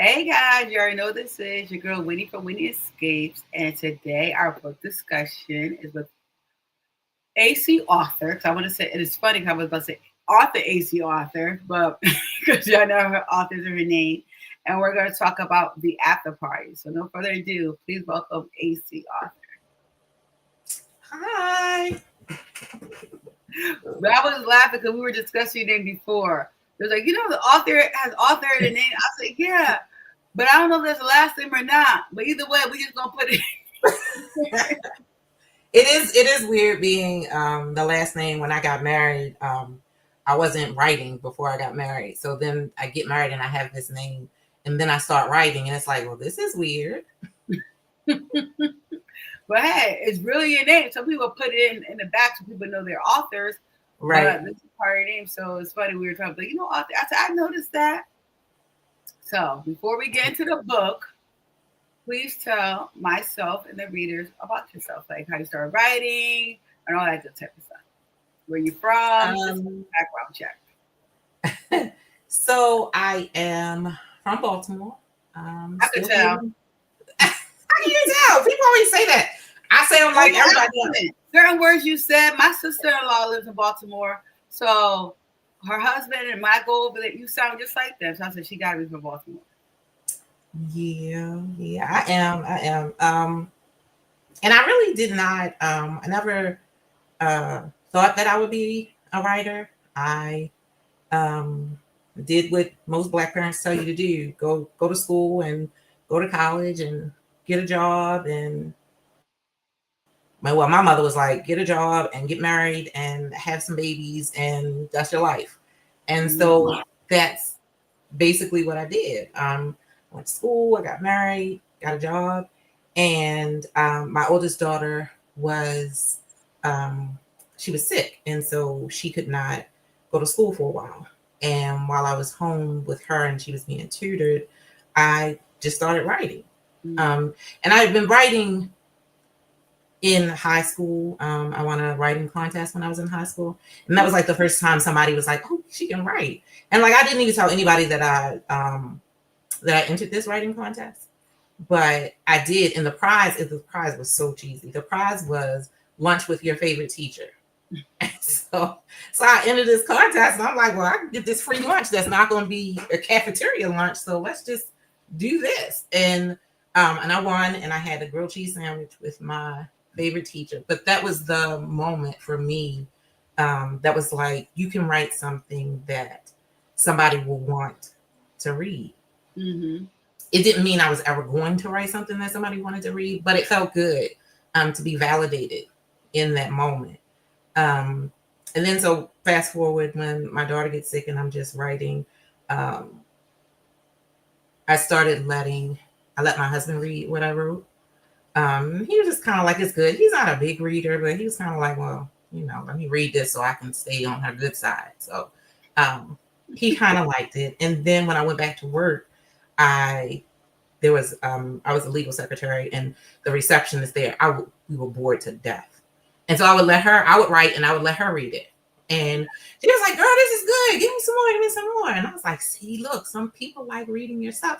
Hey guys, you already know this is your girl Whitney from Whitney Escapes, and today our book discussion is with AC author. Because I want to say it is funny because I was about to say author AC author, but because y'all know her authors are her name, and we're going to talk about the after party. So no further ado, please welcome AC author. Hi. But I was laughing because we were discussing your name before. It was like, the author has author in the name. I said, yeah, but I don't know if that's the last name or not. But either way, we just gonna put it. It is weird being the last name. When I got married, I wasn't writing before I got married. So then I get married and I have this name, and then I start writing, and it's like, well, this is weird. But hey, it's really your name. Some people put it in the back so people know they're authors, Right. but this is part of your name. So it's funny we were talking about, author. I said, I noticed that. So before we get into the book, please tell myself and the readers about yourself, like how you started writing and all that good type of stuff. Where you from? Just Um, background check. so I am from Baltimore. I could Still tell. here. How do you tell? People always say that. I say I'm like everybody else. Certain words you said. My sister-in-law lives in Baltimore, so her husband and when I go over there, you sound just like them. So I said she got to be from Baltimore. Yeah, I am. And I really did not. I never thought that I would be a writer. I um, did what most Black parents tell you to do: go to school and go to college and get a job. And my mother was like, get a job and get married and have some babies, and that's your life. And so that's basically what I did. I went to school, I got married, got a job, and my oldest daughter was she was sick, and so she could not go to school for a while. And while I was home with her and she was being tutored, I just started writing. And I've been writing in high school. I won a writing contest when I was in high school, and that was like the first time somebody was like, "Oh, she can write." And like I didn't even tell anybody that I entered this writing contest, but I did. And the prize was so cheesy. The prize was lunch with your favorite teacher. And so I entered this contest, and I'm like, well, I can get this free lunch that's not going to be a cafeteria lunch. So let's just do this. And I won, and I had a grilled cheese sandwich with my favorite teacher. But that was the moment for me. That was like, you can write something that somebody will want to read. Mm-hmm. It didn't mean I was ever going to write something that somebody wanted to read, but it felt good to be validated in that moment. Um, and then so fast forward when my daughter gets sick and I'm just writing, um, I let my husband read what I wrote. He was just kind of like, it's good. He's not a big reader, but he was kind of like, well, let me read this so I can stay on her good side. So he kind of liked it. And then when I went back to work, I was a legal secretary, and the receptionist there, we were bored to death. And so I would write and I would let her read it. And she was like, girl, this is good. Give me some more, give me some more. And I was like, see, look, some people like reading your stuff.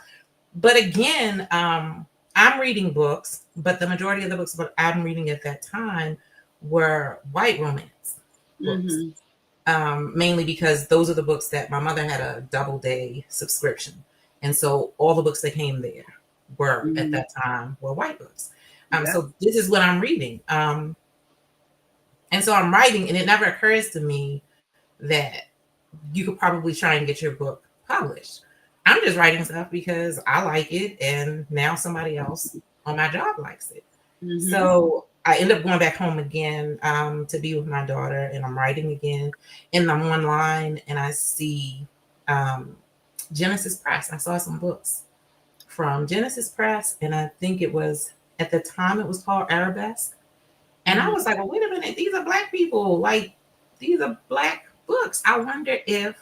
But again, I'm reading books, but the majority of the books that I'm reading at that time were white romance books. Mainly because those are the books that my mother had a Doubleday subscription. And so all the books that came there were at that time were white books. So this is what I'm reading. And so I'm writing, and it never occurs to me that you could probably try and get your book published. I'm just writing stuff because I like it, and now somebody else on my job likes it. So I end up going back home again to be with my daughter, and I'm writing again. And I'm online, and I see Genesis Press. I saw some books from Genesis Press, and I think it was, at the time, it was called Arabesque. And I was like, well, wait a minute, these are Black people. Like, these are Black books. I wonder if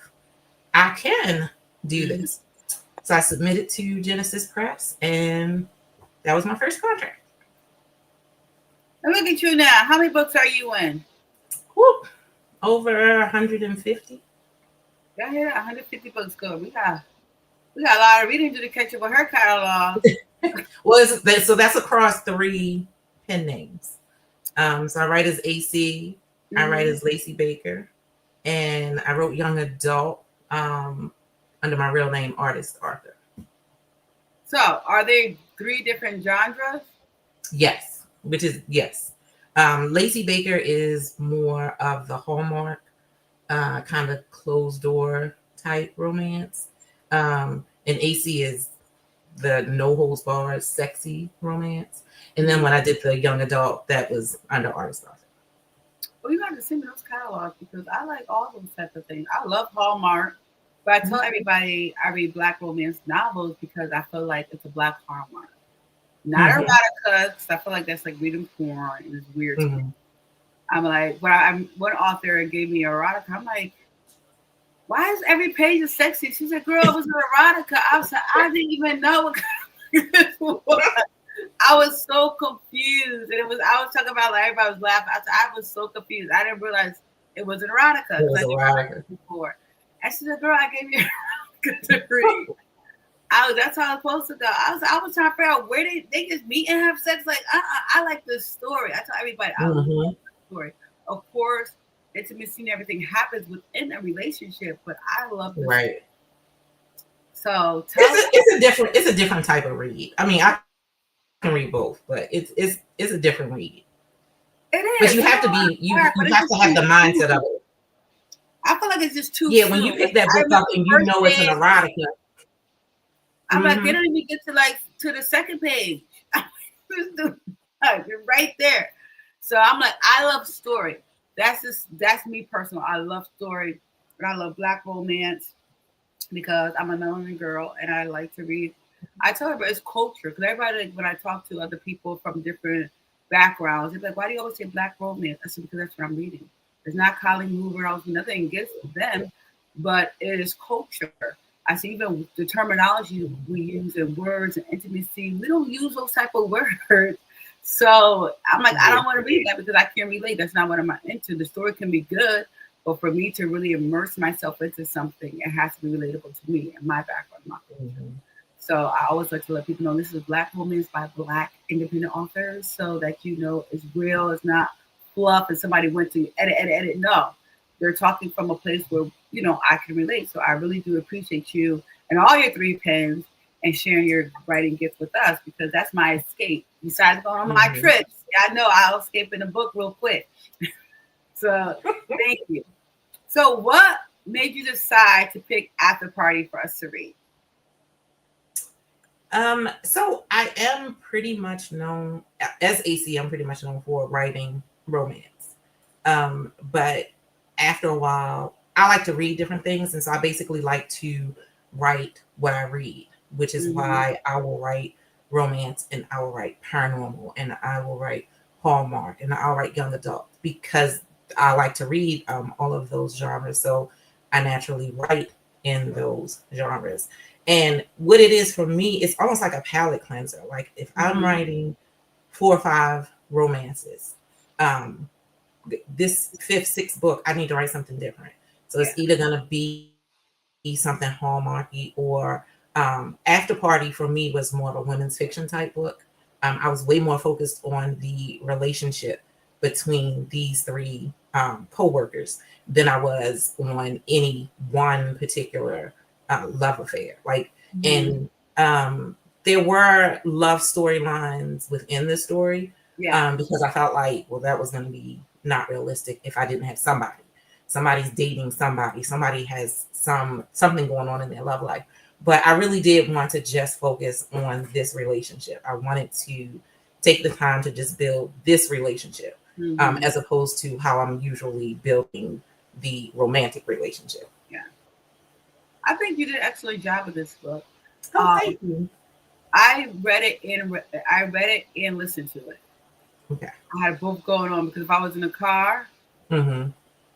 I can do this. So I submitted to Genesis Press, and that was my first contract. And look at you now. How many books are you in? Whoop, over 150. Yeah, 150 books. Good. We got We got a lot of reading to do to catch up with her catalog. Well, so that's across 3 pen names. So I write as AC, I write Hmm. as Lacey Baker, and I wrote young adult under my real name, Artist Arthur. So, are there three different genres? Yes, which is yes. Lacey Baker is more of the Hallmark kind of closed door type romance, and AC is the no holds barred sexy romance. And then Mhm. when I did the young adult, that was under Artist Author. Well, you got to send me those catalogs because I like all those types of things. I love Hallmark, but I tell everybody I read Black romance novels because I feel like it's a Black Hallmark, not Mm-hmm. erotica. Because I feel like that's like reading porn and it's weird to me. Mm-hmm. I'm like, when I'm one author gave me erotica, I'm like, why is every page is sexy? She said, "Girl, it was an erotica." I was like, I didn't even know what kind of this was. I was so confused, and I was talking about like everybody was laughing. I was so confused. I didn't realize it was an erotica It because I was never read erotica. it before. And she said, "Girl, I gave you erotica to read." That's how it's supposed to go. I was trying to figure out where they just meet and have sex. Like, I like the story. I tell everybody I love Mm-hmm. the story. Of course, intimacy and everything happens within a relationship, but I love the story. Right. So tell It's a different type of read. I mean, I can read both, but it's a different read. it But is. you Some have of to them be are hard, but you it's have just to have too the mindset soon. of it. I feel like it's just too Yeah, when you soon. pick Like that I book up remember and the you first know it's an page. erotica. I'm like, they Mm-hmm. don't even get to like to the second page. You're right there. So I'm like, I love story. That's me personal. I love story, and I love Black romance because I'm a melanin girl and I like to read. I tell everybody it's culture because everybody when I talk to other people from different backgrounds, they're like, "Why do you always say Black romance?" I said because that's what I'm reading. It's not Colleen Hoover. I was nothing against them, but it is culture. I see even the terminology we use in words and intimacy, we don't use those type of words. So I'm like, I Yeah. don't want to read that because I can't relate. That's not what I'm into. The story can be good, but for me to really immerse myself into something, it has to be relatable to me and my background, my culture. Mm-hmm. So I always like to let people know this is Black Romance by Black independent authors so that you know it's real, it's not fluff and somebody went to edit. No, they're talking from a place where, I can relate. So I really do appreciate you and all your three pens and sharing your writing gifts with us because that's my escape. Besides going on my Mm-hmm. trips, I know I'll escape in a book real quick. So thank you. So, what made you decide to pick After Party for us to read? So I am pretty much known as AC. I'm pretty much known for writing romance. But after a while, I like to read different things, and so I basically like to write what I read, which is Mm-hmm. why I will write romance, and I will write paranormal, and I will write Hallmark, and I'll write young adult because I like to read all of those genres. So I naturally write in those genres. And what it is for me, it's almost like a palate cleanser. Like if I'm Mm-hmm. writing 4 or 5 romances, um, this fifth, sixth book, I need to write something different. So Yeah. it's either gonna be something hallmarky or After Party for me was more of a women's fiction type book. I was way more focused on the relationship between these three co-workers than I was on any one particular love affair. Like, Mm-hmm. and there were love storylines within the story Yeah. because I felt like, well, that was going to be not realistic if I didn't have somebody. Somebody's dating somebody. Somebody has something going on in their love life. But I really did want to just focus on this relationship. I wanted to take the time to just build this relationship, Mm-hmm. as opposed to how I'm usually building the romantic relationship. Yeah. I think you did an excellent job with this book. Oh, Um, thank you. I read it and listened to it. Okay. I had both going on because if I was in the car, Mm-hmm.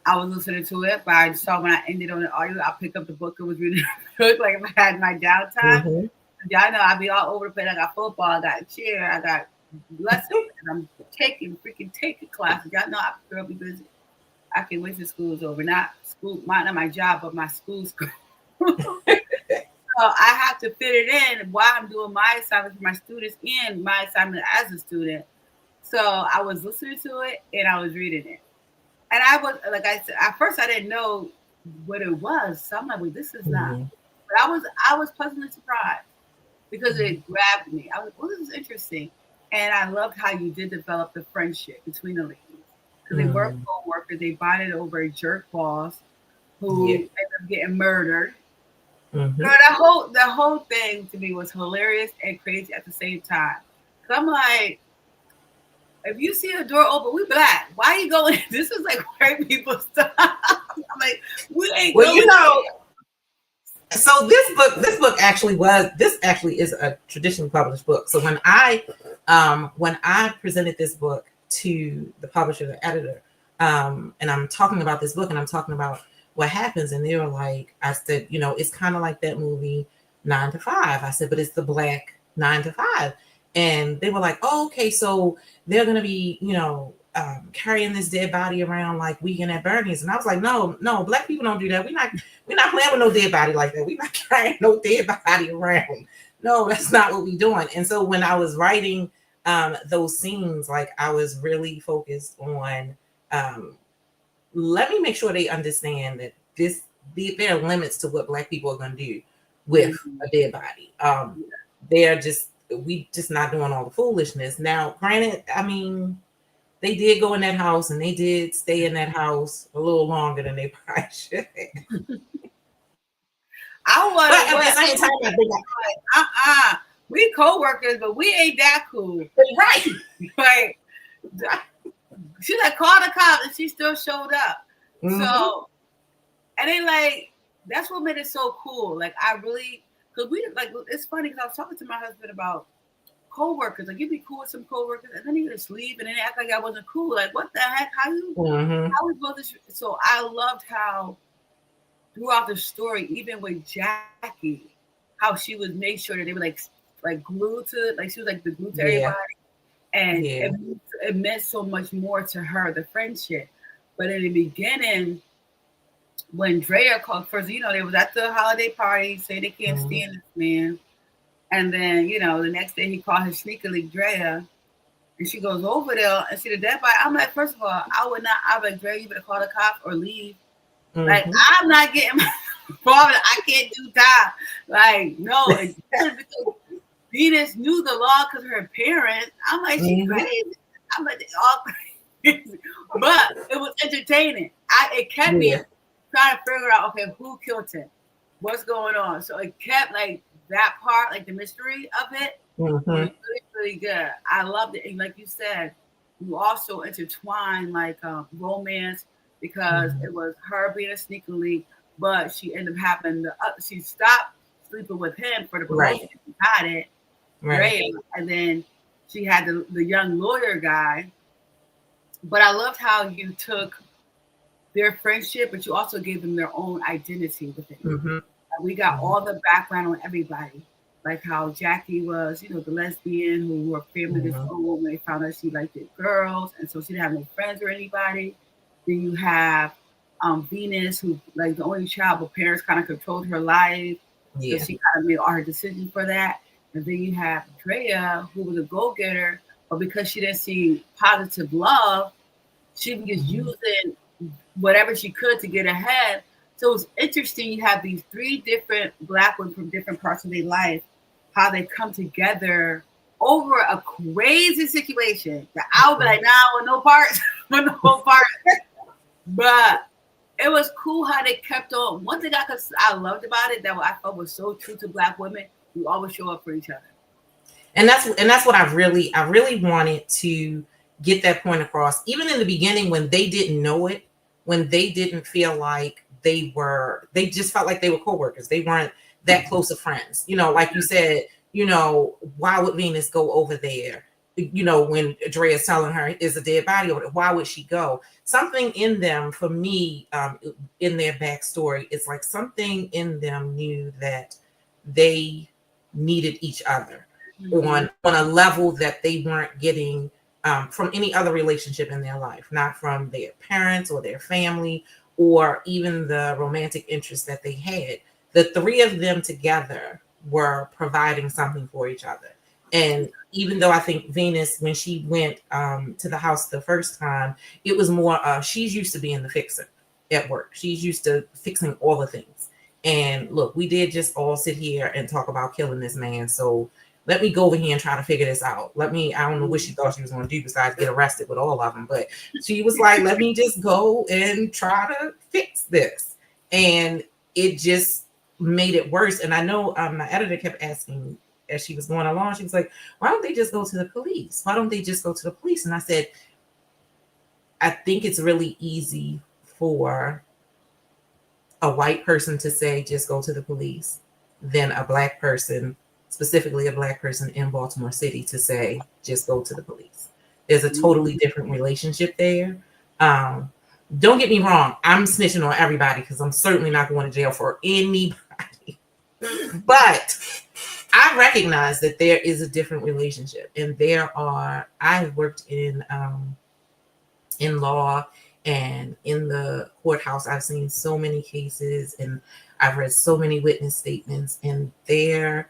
I was listening to it. But I saw when I ended on the audio, I picked up the book and was reading it like if I had my downtime. Mm-hmm. Y'all know I be all over the place. I got football, I got cheer, I got lessons, and I'm taking classes. Y'all know I girl be busy. I can't wait till school is over. Not my job, but my school. So I had have to fit it in while I'm doing my assignment for my students and my assignment as a student. So I was listening to it and I was reading it. And I was like I said, at first I didn't know what it was. So I'm like, well, this is not. Mhm. But I was pleasantly surprised because Mhm. it grabbed me. I was, well, this is interesting. And I loved how you did develop the friendship between the ladies. Because they were Mhm. co-workers, they bonded over a jerk boss who Yeah. ended up getting murdered. Girl, Mhm. the whole thing to me was hilarious and crazy at the same time. Cause I'm like, if you see a door open, we black. Why are you going? This is like white people stuff. I'm like, we ain't Well, going. so this actually is a traditionally published book. So when I presented this book to the publisher, the editor, and I'm talking about this book and I'm talking about what happens, and they were like, I said, it's kind of like that movie 9 to 5. I said, but it's the black 9 to 5. And they were like, oh, okay, so they're gonna be, carrying this dead body around like Weekend at Bernie's. And I was like, no, no, black people don't do that. We're not playing with no dead body like that. We're not carrying no dead body around. No, that's not what we're doing. And so when I was writing those scenes, like I was really focused on um, let me make sure they understand that there are limits to what black people are going to do with Mhm. a dead body. They're just we just not doing all the foolishness. Now, granted, I mean, they did go in that house and they did stay in that house a little longer than they probably should. I But want to at the what same time, I think we co-workers, but we ain't that cool. right. Like she like called the cops and she still showed up. Mm-hmm. So and they like that's what made it so cool. Like I really because we like it's funny because I was talking to my husband about co-workers. Like you'd be cool with some co-workers and then you just leave and then act like I wasn't cool. Like what the heck? Mm-hmm. How we both so I loved how throughout the story, even with Jackie, how she would make sure that they were like glued to like she was like the glue to everybody, Yeah. and Yeah. it meant so much more to her the friendship. But in the beginning, when Drea called first, they was at the holiday party, say they can't Mm-hmm. stand this man, and then the next day he called her sneakily Drea. And she goes over there and see the dead body. I'm like, first of all, I would not. I'm like, Drea, you better call the cops or leave. Like, Mm-hmm. I'm not getting involved. I can't do that. Like, no, because Venus knew the law because of her parents. I'm like, she Mm-hmm. crazy. I'm like, they all crazy. But it was entertaining. It kept me Yeah. trying to figure out, okay, who killed him? What's going on? So it kept like that part, like the mystery of it, was Mm-hmm. really, really good. I loved it. And like you said, you also intertwine like romance because Mm-hmm. it was her being a sneakily, but she ended up having she stopped sleeping with him for the promotion. Right. She got it, Right. great. And then she had the young lawyer guy. But I loved how you took their friendship, but you also gave them their own identity within it. Mm-hmm. We got Mm-hmm. all the background on everybody. Like how Jackie was, the lesbian who her family Mm-hmm. disowned when they found out she liked the girls, and so she didn't have no friends or anybody. Then you have Venus, who like the only child, but parents kind of controlled her life, so Yeah. she kind of made all her decisions for that. And then you have Drea, who was a go-getter, but because she didn't see positive love, she was just Mm-hmm. using whatever she could to get ahead. So it's interesting. You have these three different black women from different parts of their life, how they come together over a crazy situation. That I would be like, nah, with no parts, with no parts. But it was cool how they kept on. One thing I loved about it that I thought was so true to black women, we always show up for each other. And that's what I really wanted to get that point across. Even in the beginning, when they didn't know it, when they didn't feel like they just felt like they were coworkers. They weren't that close of friends. Like you said, why would Venus go over there? When Drea's telling her is a dead body over there, why would she go? Something in them, for me, in their backstory, it's like something in them knew that they needed each other Mm-hmm. on a level that they weren't getting from any other relationship in their life, not from their parents or their family or even the romantic interest that they had. The three of them together were providing something for each other. And even though I think Venus, when she went to the house the first time, it was more she's used to being the fixer at work. She's used to fixing all the things. And look, we did just all sit here and talk about killing this man. So let me go over here and try to figure this out. I don't know what she thought she was going to do besides get arrested with all of them. But she was like, let me just go and try to fix this. And it just made it worse. And I know my editor kept asking as she was going along, she was like, why don't they just go to the police? Why don't they just go to the police? And I said, I think it's really easy for a white person to say, just go to the police, than a black person, specifically a black person in Baltimore City, to say, just go to the police. There's a totally different relationship there. Don't get me wrong. I'm snitching on everybody because I'm certainly not going to jail for anybody. But I recognize that there is a different relationship, and I have worked in law and in the courthouse. I've seen so many cases and I've read so many witness statements, and there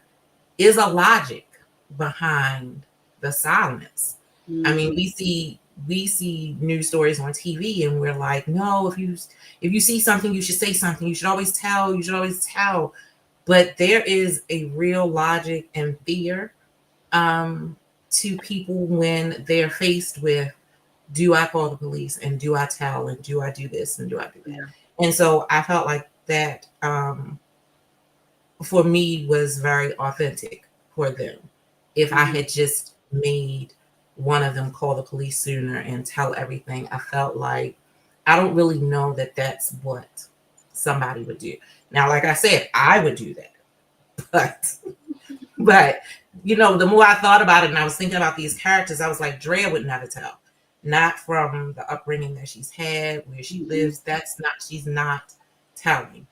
is a logic behind the silence. I mean, we see news stories on TV and we're like, no, if you see something, you should say something. You should always tell. But there is a real logic and fear to people when they're faced with, do I call the police, and do I tell, and do I do this, and do I do that? Yeah. And so I felt like that for me was very authentic for them. If I had just made one of them call the police sooner and tell everything, I felt like I don't really know that that's what somebody would do. Now, like I said, I would do that. But you know, the more I thought about it and I was thinking about these characters, I was like, Drea would never tell. Not from the upbringing that she's had, where she lives. She's not telling.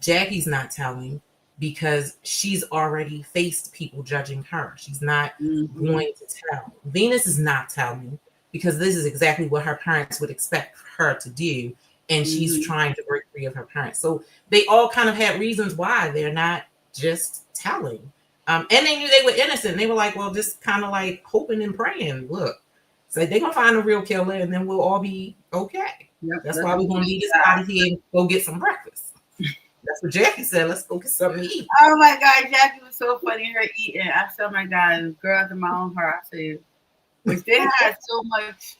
Jackie's not telling because she's already faced people judging her. She's not going to tell. Venus is not telling because this is exactly what her parents would expect her to do. And she's trying to break free of her parents. So they all kind of had reasons why they're not just telling. And they knew they were innocent. They were like, well, just kind of like hoping and praying. Look, so they're going to find a real killer and then we'll all be okay. Yep, that's why we're going to leave this out of here and go get some breakfast. That's what Jackie said. Let's go get something to eat. Oh my God, Jackie was so funny. Her eating. I said, oh my God, girl after my own heart. I said, which they had so much,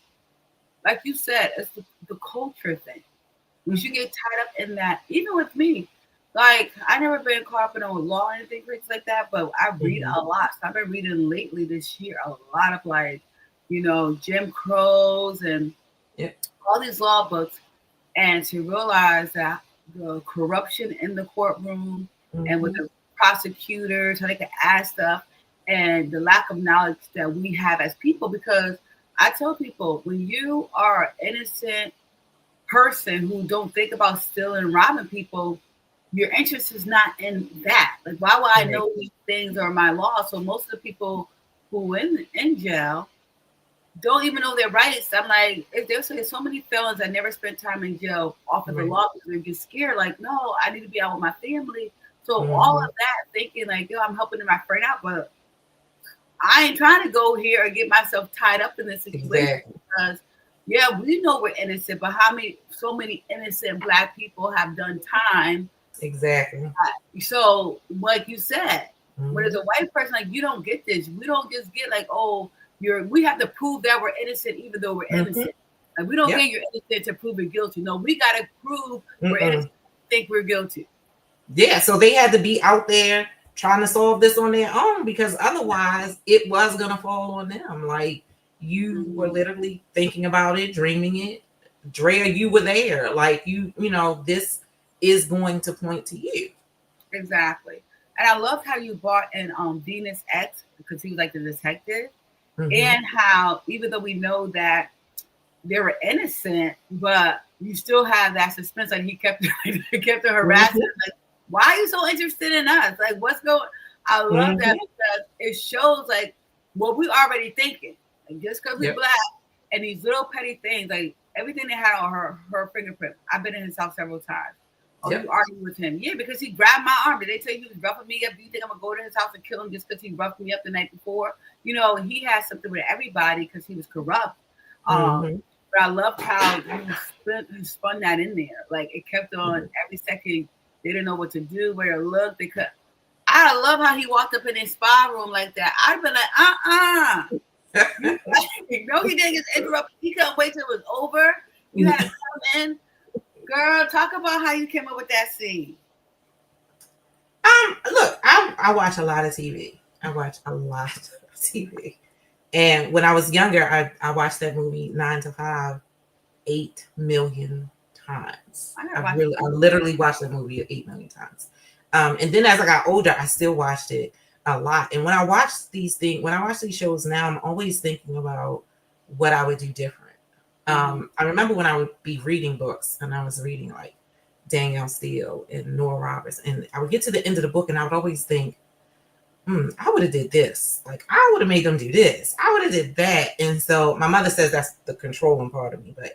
like you said, it's the culture thing. When you get tied up in that, even with me, like I never been caught up in a law or anything like that, but I read a lot. So I've been reading lately this year a lot of like, you know, Jim Crows and all these law books, and to realize that the corruption in the courtroom and with the prosecutors, how they can ask stuff, and the lack of knowledge that we have as people. Because I tell people, when you are an innocent person who don't think about stealing and robbing people, your interest is not in that. Like, why would I know these things are my law? So most of the people who in jail don't even know their rights. I'm like, if there's so many felons that never spent time in jail off of the law because they get scared, like, no, I need to be out with my family. So all of that, thinking like, yo, I'm helping my friend out, but I ain't trying to go here and get myself tied up in this situation because, yeah, we know we're innocent, but so many innocent Black people have done time. Exactly. So, like you said, when it's a white person, like, you don't get this. We don't just get like, oh, we have to prove that we're innocent even though we're innocent. Like, we don't get you're innocent to prove you're guilty. No, we got to prove we're innocent to think we're guilty. Yeah, so they had to be out there trying to solve this on their own because otherwise it was going to fall on them. Like, you were literally thinking about it, dreaming it. Drea, you were there. Like, you know, this is going to point to you. Exactly. And I loved how you brought in Venus X because he was like the detective. And how, even though we know that they were innocent, but you still have that suspense. Like, he kept her harassing. Like, why are you so interested in us? Like, what's going? I love that because it shows like what we already thinking. Like, just because we're Black and these little petty things, like everything they had on her fingerprint. I've been in his house several times. Oh, Yep. you arguing with him? Yeah, because he grabbed my arm. Did they tell you he was roughing me up? Do you think I'm gonna go to his house and kill him just because he roughed me up the night before? You know, he had something with everybody because he was corrupt. Um, Mm-hmm. but I loved how you spun that in there. Like it kept on every second. They didn't know what to do, where to look. They could. I love how he walked up in his spa room like that. I'd been like, You, no, he didn't get interrupted. He couldn't wait till it was over. You had to come in. Girl, talk about how you came up with that scene. Look, I watch a lot of TV. I watch a lot of TV. And when I was younger, I watched that movie 9 to 5 8 million times. I literally watched that movie 8 million times. And then as I got older, I still watched it a lot. And when I watch these shows now, I'm always thinking about what I would do different. I remember when I would be reading books and I was reading like Danielle Steele and Nora Roberts, and I would get to the end of the book and I would always think, I would have did this. Like I would have made them do this. I would have did that. And so my mother says that's the controlling part of me, but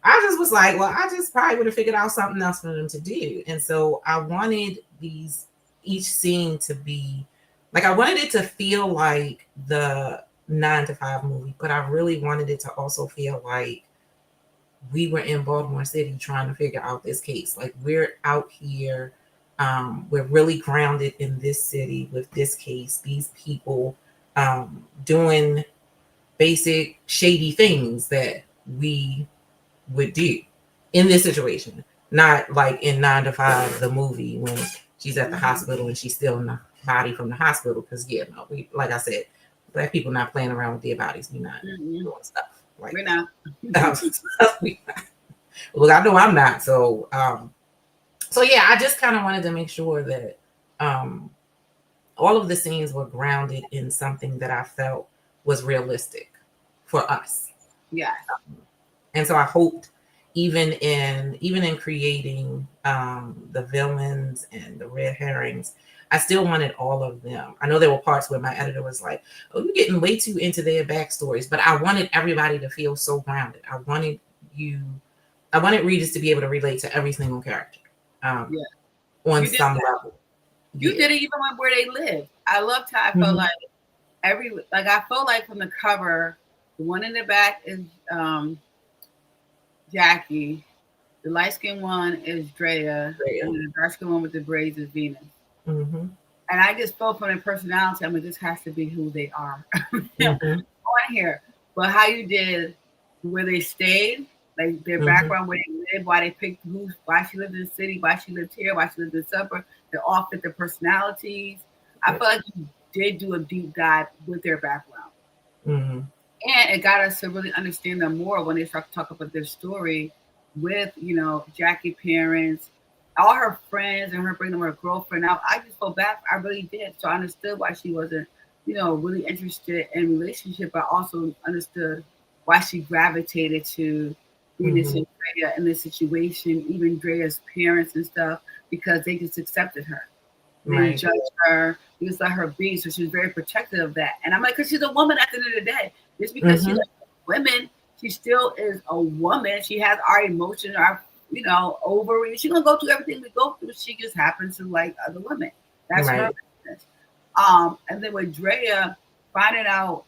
I just was like, well, I just probably would have figured out something else for them to do. And so I wanted each scene to be like, I wanted it to feel like the 9 to 5 movie, but I really wanted it to also feel like we were in Baltimore City trying to figure out this case. Like we're out here, we're really grounded in this city with this case, these people doing basic shady things that we would do in this situation. Not like in 9 to 5, the movie, when she's at the hospital and she's still in the body from the hospital. Because no, we, like I said, Black people not playing around with their bodies. We're not doing stuff like we're not. Look, I know I'm not. So yeah, I just kind of wanted to make sure that all of the scenes were grounded in something that I felt was realistic for us. Yeah. And so I hoped even in creating the villains and the red herrings, I still wanted all of them. I know there were parts where my editor was like, oh, you're getting way too into their backstories, but I wanted everybody to feel so grounded. I wanted readers to be able to relate to every single character on some level. You did it even where they lived. I loved how I felt like I felt like from the cover, the one in the back is Jackie, the light skinned one is Drea, and the dark skinned one with the braids is Venus. Mm-hmm. And I just felt from their personality, I mean, this has to be who they are on here. But how you did where they stayed, like their background, where they lived, why they picked why she lived in the city, why she lived here, why she lived in the suburb, they all fit their personalities. I feel like you did do a deep dive with their background. Mm-hmm. And it got us to really understand them more when they start to talk about their story with, Jackie parents, all her friends, and her bringing her girlfriend out. I just felt bad. I really did. So I understood why she wasn't, really interested in relationship, but also understood why she gravitated to Venus and Drea in this situation, even Drea's parents and stuff, because they just accepted her. They didn't judge her. They just let her be. So she was very protective of that. And I'm like, because she's a woman at the end of the day. Just because she's women, she still is a woman. She has our emotions, our ovaries. She's gonna go through everything we go through. She just happens to like other women. That's her business. And then with Drea finding out,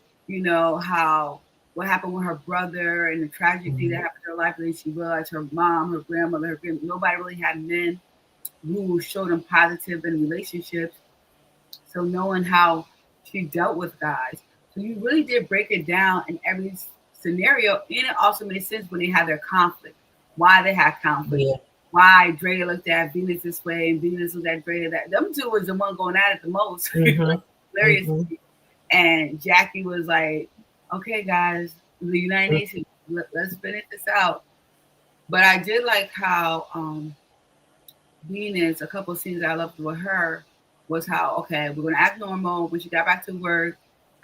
what happened with her brother and the tragedy that happened in her life, and then she realized her mom, her grandmother, nobody really had men who showed them positive in relationships. So knowing how she dealt with guys. So you really did break it down in every scenario. And it also made sense when they had their conflict. Why they had conflict. Yeah. Why Drea looked at Venus this way and Venus looked at Drea that. Them two was the one going at it the most. Hilarious. And Jackie was like, okay, guys, the United Nations, let's finish this out. But I did like how Venus, a couple of scenes I loved with her was how, okay, we're going to act normal. When she got back to work,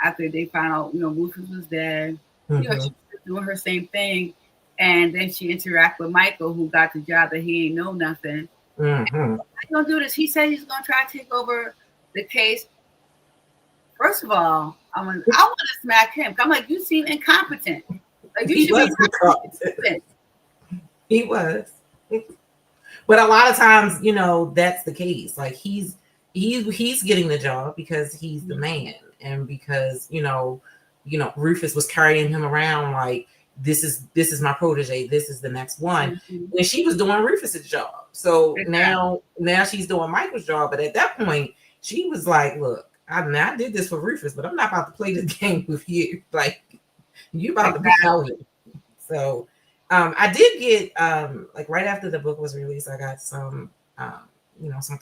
after they found out, Rufus was dead, she was doing her same thing. And then she interacted with Michael, who got the job that he ain't know nothing. How you gonna do this? He said he's gonna try to take over the case. First of all, I want to smack him. I'm like, you seem incompetent. Like you should be incompetent. He was. But a lot of times, that's the case. Like he's getting the job because he's the man, and because Rufus was carrying him around like this is my protege, this is the next one. When she was doing Rufus's job, so now she's doing Michael's job. But at that point, she was like, "Look, I did this for Rufus, but I'm not about to play this game with you. Like you about to be out here." So I did get like right after the book was released, I got some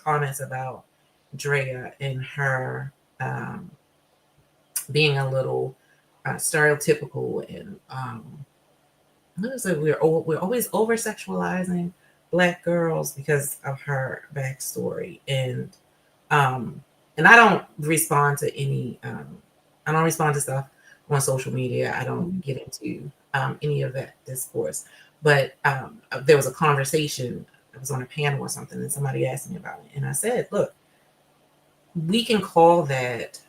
comments about Drea and her being a little stereotypical, and what is it? We're always over sexualizing Black girls because of her backstory, um, and I don't respond to any I don't respond to stuff on social media. I don't get into any of that discourse. But there was a conversation. I was on a panel or something, and somebody asked me about it, and I said, "Look, we can call that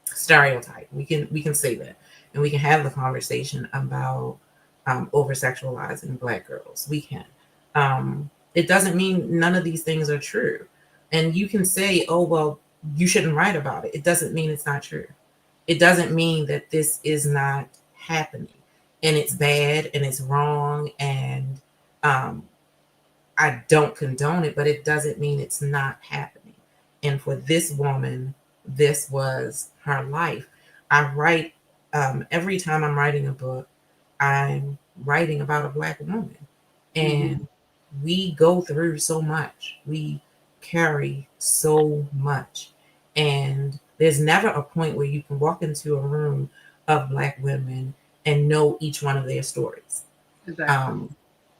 stereotype. We can say that, and we can have the conversation about over sexualizing Black girls. We can. It doesn't mean none of these things are true, and you can say, oh well, you shouldn't write about it. It doesn't mean it's not true. It doesn't mean that this is not happening, and it's bad and it's wrong, and I don't condone it, but it doesn't mean it's not happening. And for this woman, this was her life. I write every time I'm writing a book, I'm writing about a Black woman, and we go through so much. We carry so much, and there's never a point where you can walk into a room of Black women and know each one of their stories. Exactly.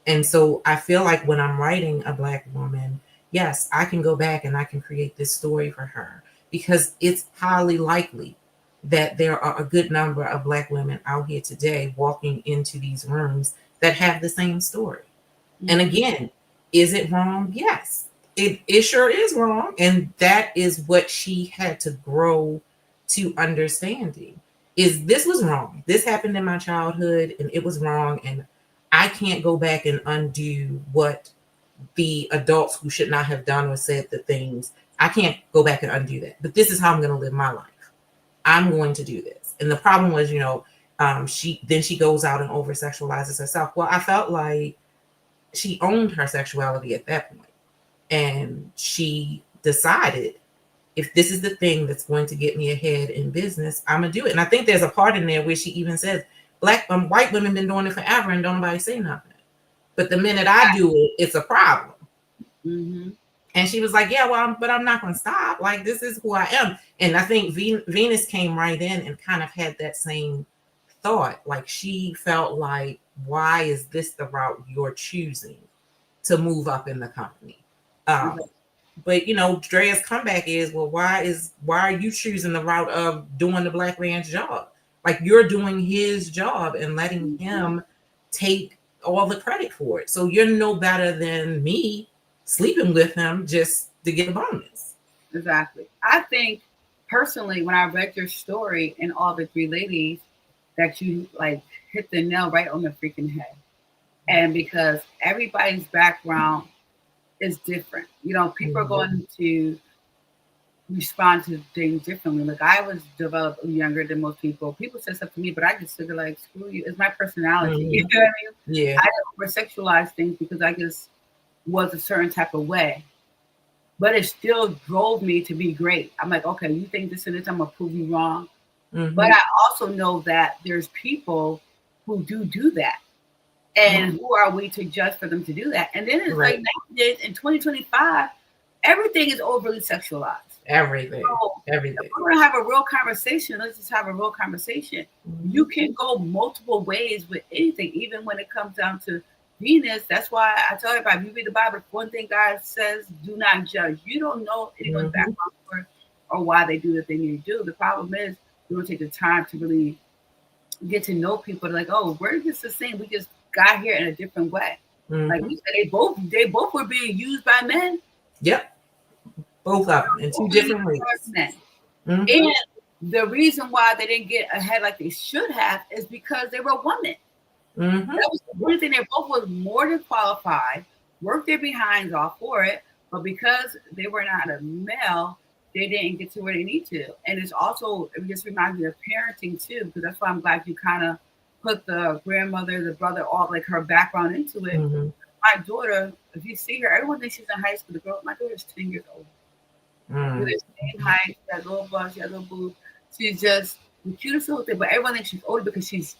And so I feel like when I'm writing a Black woman, yes, I can go back and I can create this story for her, because it's highly likely that there are a good number of Black women out here today walking into these rooms that have the same story. And again, is it wrong? Yes, it sure is wrong. And that is what she had to grow to understanding, is this was wrong. This happened in my childhood and it was wrong. And I can't go back and undo what the adults who should not have done or said the things. I can't go back and undo that. But this is how I'm going to live my life. I'm going to do this. And the problem was, she goes out and over sexualizes herself. Well, I felt like she owned her sexuality at that point, and she decided, if this is the thing that's going to get me ahead in business, I'm gonna do it. And I think there's a part in there where she even says, white women been doing it forever and don't nobody say nothing. But the minute I do it, it's a problem. And she was like, yeah, well, but I'm not going to stop. Like, this is who I am. And I think Venus came right in and kind of had that same thought. Like, she felt like, why is this the route you're choosing to move up in the company? But Drea's comeback is, well, why are you choosing the route of doing the Black man's job? Like, you're doing his job and letting him take all the credit for it. So you're no better than me sleeping with him just to get a bonus. Exactly. I think personally, when I read your story and all the three ladies, that you like hit the nail right on the freaking head. And because everybody's background is different, people are going to respond to things differently. Like, I was developed younger than most people. People said stuff to me, but I just figure like, screw you. It's my personality. You know what I mean? Yeah. I don't over-sexualize things because I just was a certain type of way. But it still drove me to be great. I'm like, okay, you think this and this, I'm gonna prove you wrong. But I also know that there's people who do that. And who are we to judge for them to do that? And then it's like nowadays in 2025, everything is overly sexualized. Everything. So everything. If we're gonna have a real conversation, let's just have a real conversation. You can go multiple ways with anything, even when it comes down to Venus. That's why I tell everybody, if you read the Bible, one thing God says, do not judge. You don't know anyone's background or why they do the thing you do. The problem is you don't take the time to really get to know people. Like, oh, we're just the same. We just got here in a different way. Like you said, they both were being used by men. Yep. Both of them in two different ways. And the reason why they didn't get ahead like they should have is because they were women. That was the one thing. They both was more than qualified, worked their behinds off for it, but because they were not a male, they didn't get to where they need to. And it's also, it just reminds me of parenting too, because that's why I'm glad you kind of put the grandmother, the brother, all like her background into it. Mm-hmm. My daughter, if you see her, everyone thinks she's in high school. The girl, my daughter's 10 years old. We're the same height. She has little bust, she has little boobs. She's just the cutest little thing. But everyone thinks she's older because she's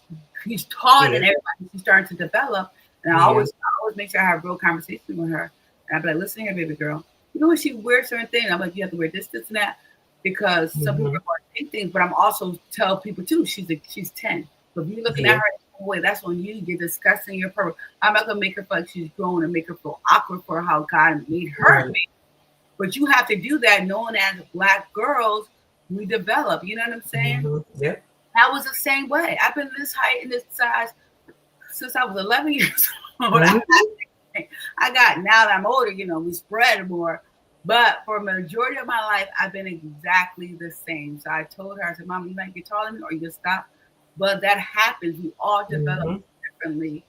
taller Yeah. than everybody. She's starting to develop. And Yeah. I always make sure I have real conversation with her. And I'd be like, listen here, baby girl. You know when she wears certain things, I'm like, you have to wear this, and that. Because some people Mm-hmm. are going to think things, but I'm also tell people too, she's 10. So if you're looking at Yeah. her in a way, that's on you. You're discussing your purpose. I'm not gonna make her feel like she's grown and make her feel awkward for how God made her to Right. be. But you have to do that knowing as black girls, we develop. You know what I'm saying? Mm-hmm. Yep. That was the same way. I've been this height and this size since I was 11 years old. Mm-hmm. I got now that I'm older, we spread more. But for a majority of my life, I've been exactly the same. So I told her, I said, Mom, you might get taller than me or you just stop. But that happens. We all develop Mm-hmm. differently.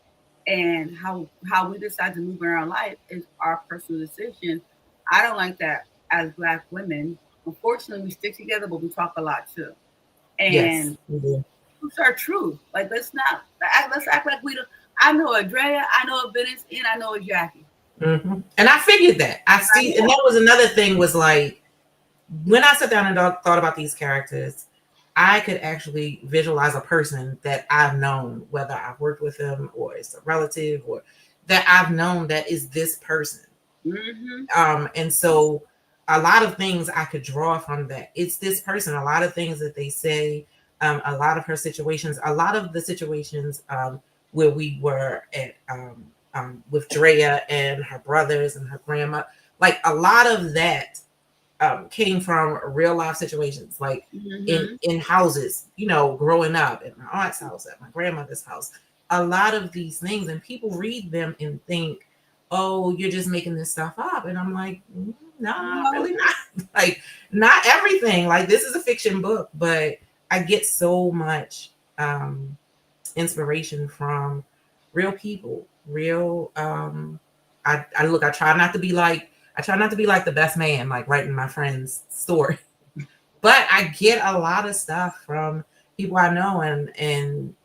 And how we decide to move in our life is our personal decision. I don't like that as black women. Unfortunately, we stick together, but we talk a lot too. Yes. And We do. truths are true. Like let's act like we don't. I know Andrea, I know Venice, and I know Jackie. Mm-hmm. And I figured that. I I see, and know. that was another thing was like when I sat down and thought about these characters, I could actually visualize a person that I've known, whether I've worked with them or it's a relative or that I've known that is this person. Mm-hmm. And so a lot of things I could draw from that. It's this person, a lot of things that they say, a lot of her situations, a lot of the situations where we were at with Drea and her brothers and her grandma, like a lot of that came from real life situations, like Mm-hmm. in houses, growing up at my aunt's house, at my grandmother's house. A lot of these things, and people read them and think, "Oh, you're just making this stuff up," and I'm like, "No, No. really not. Like, not everything. Like, this is a fiction book, but I get so much inspiration from real people, real. I look. I try not to be like the best man, like writing my friend's story, but I get a lot of stuff from people I know, and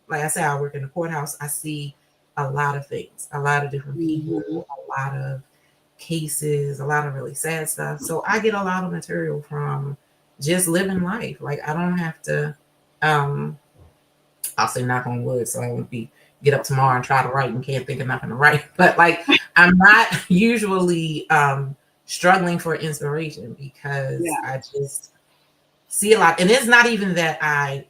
like I said, I work in the courthouse. I see a lot of things, a lot of different people, Mm-hmm. a lot of cases, a lot of really sad stuff. So I get a lot of material from just living life. Like I don't have to. Um, I'll say knock on wood, so I won't be get up tomorrow and try to write and can't think of nothing to write. But like I'm not usually struggling for inspiration because Yeah. I just see a lot. And it's not even that I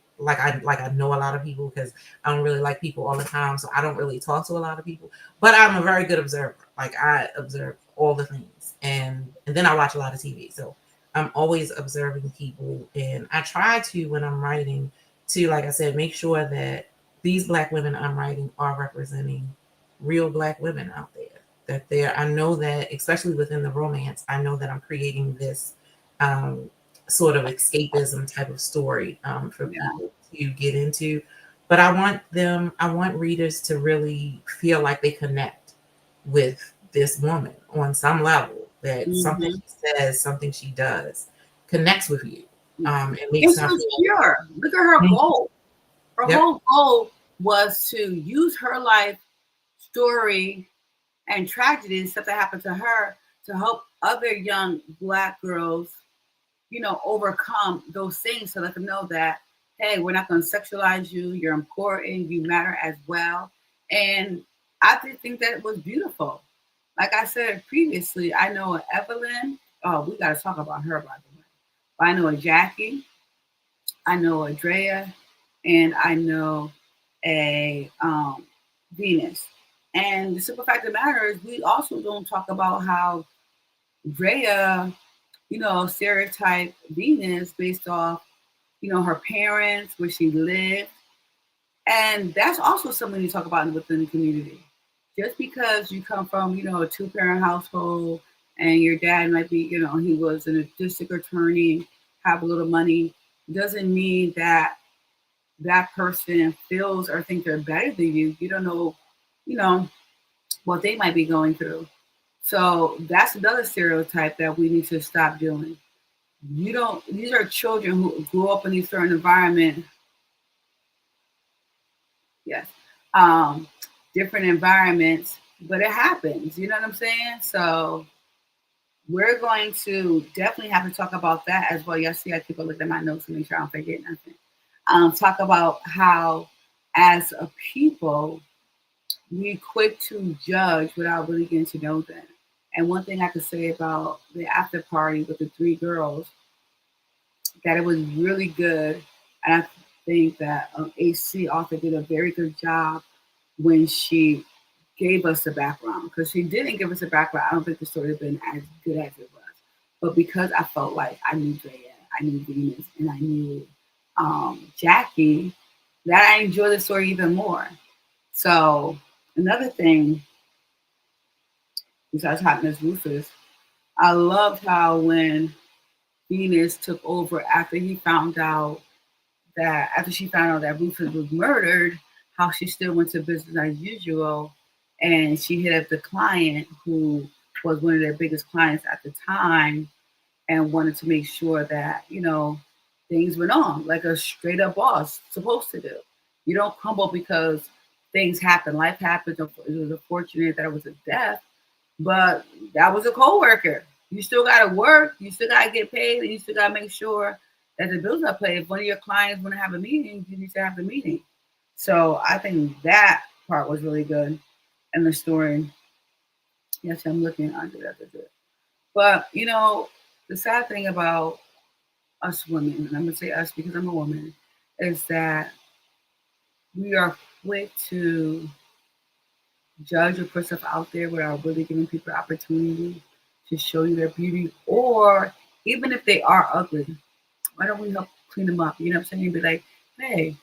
know a lot of people because I don't really like people all the time. So I don't really talk to a lot of people. But I'm a very good observer. Like I observe all the things and then I watch a lot of TV. So I'm always observing people and I try to when I'm writing to, like I said, make sure that these black women I'm writing are representing real black women out there. That they're I know that especially within the romance, I know that I'm creating this um sort of escapism type of story for Yeah. people to get into. But I want readers to really feel like they connect with this woman on some level, that something Mm-hmm. she says, something she does connects with you. Yeah. It makes This her was feel, pure. Look at her Mhm. goal. Her Yep. whole goal was to use her life story and tragedy and stuff that happened to her to help other young black girls, overcome those things to let them know that, hey, we're not going to sexualize you. You're important. You matter as well. And I did think that was beautiful. Like I said previously, I know a Evelyn. Oh, we got to talk about her, by the way. I know a Jackie. I know a Drea. And I know a Venus. And the simple fact of the matter is, we also don't talk about how Drea, stereotype Venus based off, her parents, where she lived. And that's also something you talk about within the community. Just because you come from, a two-parent household and your dad might be, he was an district attorney, have a little money, doesn't mean that that person feels or think they're better than you. You don't know, you know, what they might be going through. So that's another stereotype that we need to stop doing. You don't, these are children who grew up in these certain environment. Yes. Um, Different environments, but it happens. You know what I'm saying? So we're going to definitely have to talk about that as well. Y'all see, I keep a look at my notes to make sure I don't forget nothing. Talk about how, as a people, we quick to judge without really getting to know them. And one thing I could say about the after party with the three girls, that it was really good. And I think that AC author did a very good job when she gave us the background, because she didn't give us a background. I don't think the story would have been as good as it was. But because I felt like I knew Drea, I knew Venus, and I knew Jackie, that I enjoyed the story even more. So another thing, besides Hotness Rufus, I loved how when Venus took over after he found out that after she found out that Rufus was murdered, how she still went to business as usual, and she hit up the client who was one of their biggest clients at the time, and wanted to make sure that things went on like a straight up boss supposed to do. You don't crumble because things happen. Life happens. It was unfortunate that it was a death, but that was a coworker. You still got to work. You still got to get paid. And you still got to make sure that the bills are paid. If one of your clients want to have a meeting, you need to have the meeting. So I think that part was really good in the story. Yes, I'm looking under that. But the sad thing about us women, and I'm gonna say us because I'm a woman, is that we are quick to judge or put stuff out there without really giving people opportunity to show you their beauty, or even if they are ugly, why don't we help clean them up? You know what I'm saying? Be like, hey,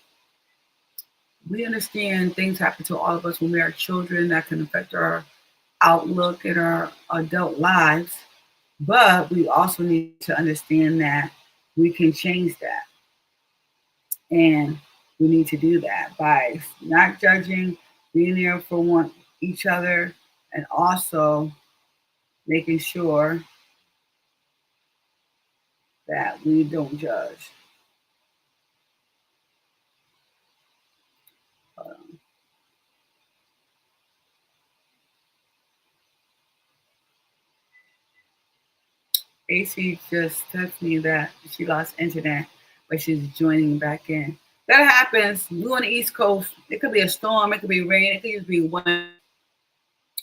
we understand things happen to all of us when we are children that can affect our outlook in our adult lives, but we also need to understand that we can change that. And we need to do that by not judging, being there for one each other, and also making sure that we don't judge. Um, AC just texted me that she lost internet, but she's joining back in. That happens. We on the East Coast. It could be a storm. It could be rain. It could just be wind.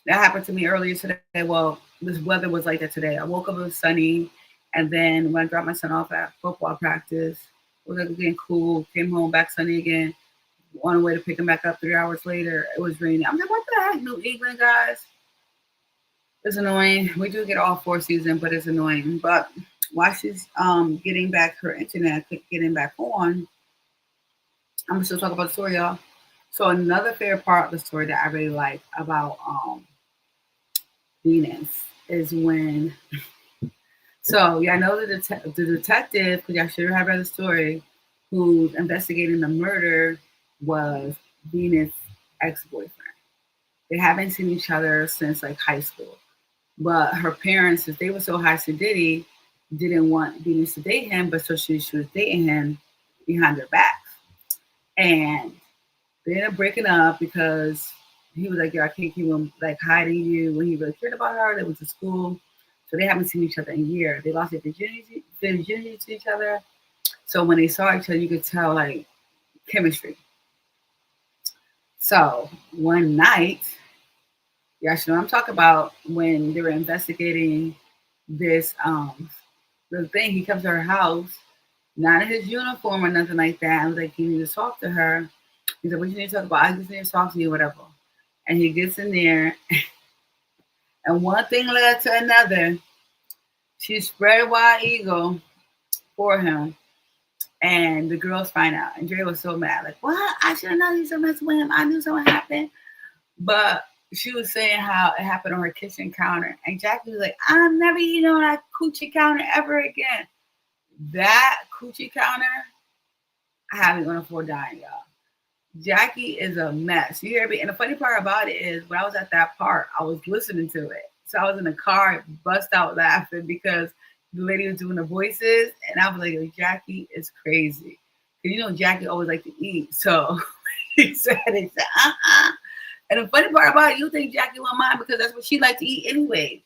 That happened to me earlier today. Well, this weather was like that today. I woke up, it was sunny, and then when I dropped my son off at football practice, it was like getting cool. Came home, back sunny again. On the way to pick him back up 3 hours later, it was raining. I'm like, what the heck, New England guys? It's annoying. We do get all 4 seasons, but it's annoying. But while she's getting back her internet, getting back on, I'm still talking about the story, y'all. So another favorite part of the story that I really like about Venus is when. So yeah, I know the detective, because y'all should have read the story, who's investigating the murder was Venus' ex-boyfriend. They haven't seen each other since like high school. But her parents, since they were so high sedity, didn't want Venus to date him, but so she was dating him behind their back. And they ended up breaking up because he was like, "Yo, I can't keep him like hiding you." When he really cared about her, they went to school, so they haven't seen each other in a year. They lost their virginity to each other. So when they saw each other, you could tell like chemistry. So one night, yeah, you know I'm talking about when they were investigating this the thing. He comes to her house, not in his uniform or nothing like that. I was like, "You need to talk to her." He said, "What you need to talk about?" "I just need to talk to you, whatever." And he gets in there, and one thing led to another. She spread a wild eagle for him, and the girls find out. And Dre was so mad, like, "What? I should have known you so much with him. I knew something happened." But she was saying how it happened on her kitchen counter. And Jackie was like, "I'm never eating on that coochie counter ever again." That coochie counter, I haven't gonna afford dying, y'all. Jackie is a mess. You hear me? And the funny part about it is when I was at that park, I was listening to it. So I was in the car, bust out laughing because the lady was doing the voices, and I was like, Jackie is crazy. Because you know Jackie always like to eat. So he said, uh-uh. And the funny part about it, you think Jackie won't mind because that's what she liked to eat anyway.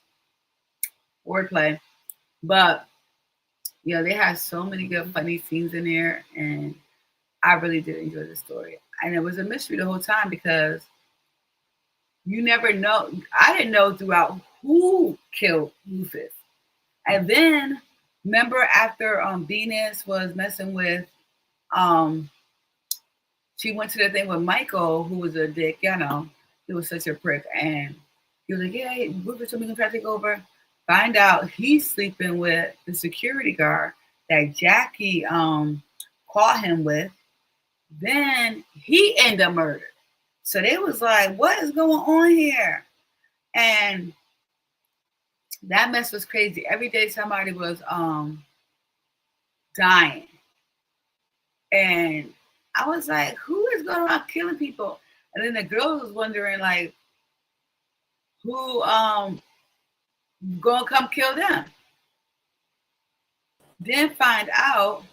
Wordplay. But yeah, they had so many good funny scenes in there, and I really did enjoy the story. And it was a mystery the whole time because you never know. I didn't know throughout who killed Rufus. And then remember after Venus was messing with um she went to the thing with Michael, who was a dick, you know, he was such a prick, and he was like, yeah, hey, Rufus told me to try to take over. Find out he's sleeping with the security guard that Jackie caught him with. Then he ended up murdered. So they was like, what is going on here? And that mess was crazy. Every day somebody was dying. And I was like, who is going around killing people? And then the girl was wondering like who gonna come kill them. Then find out,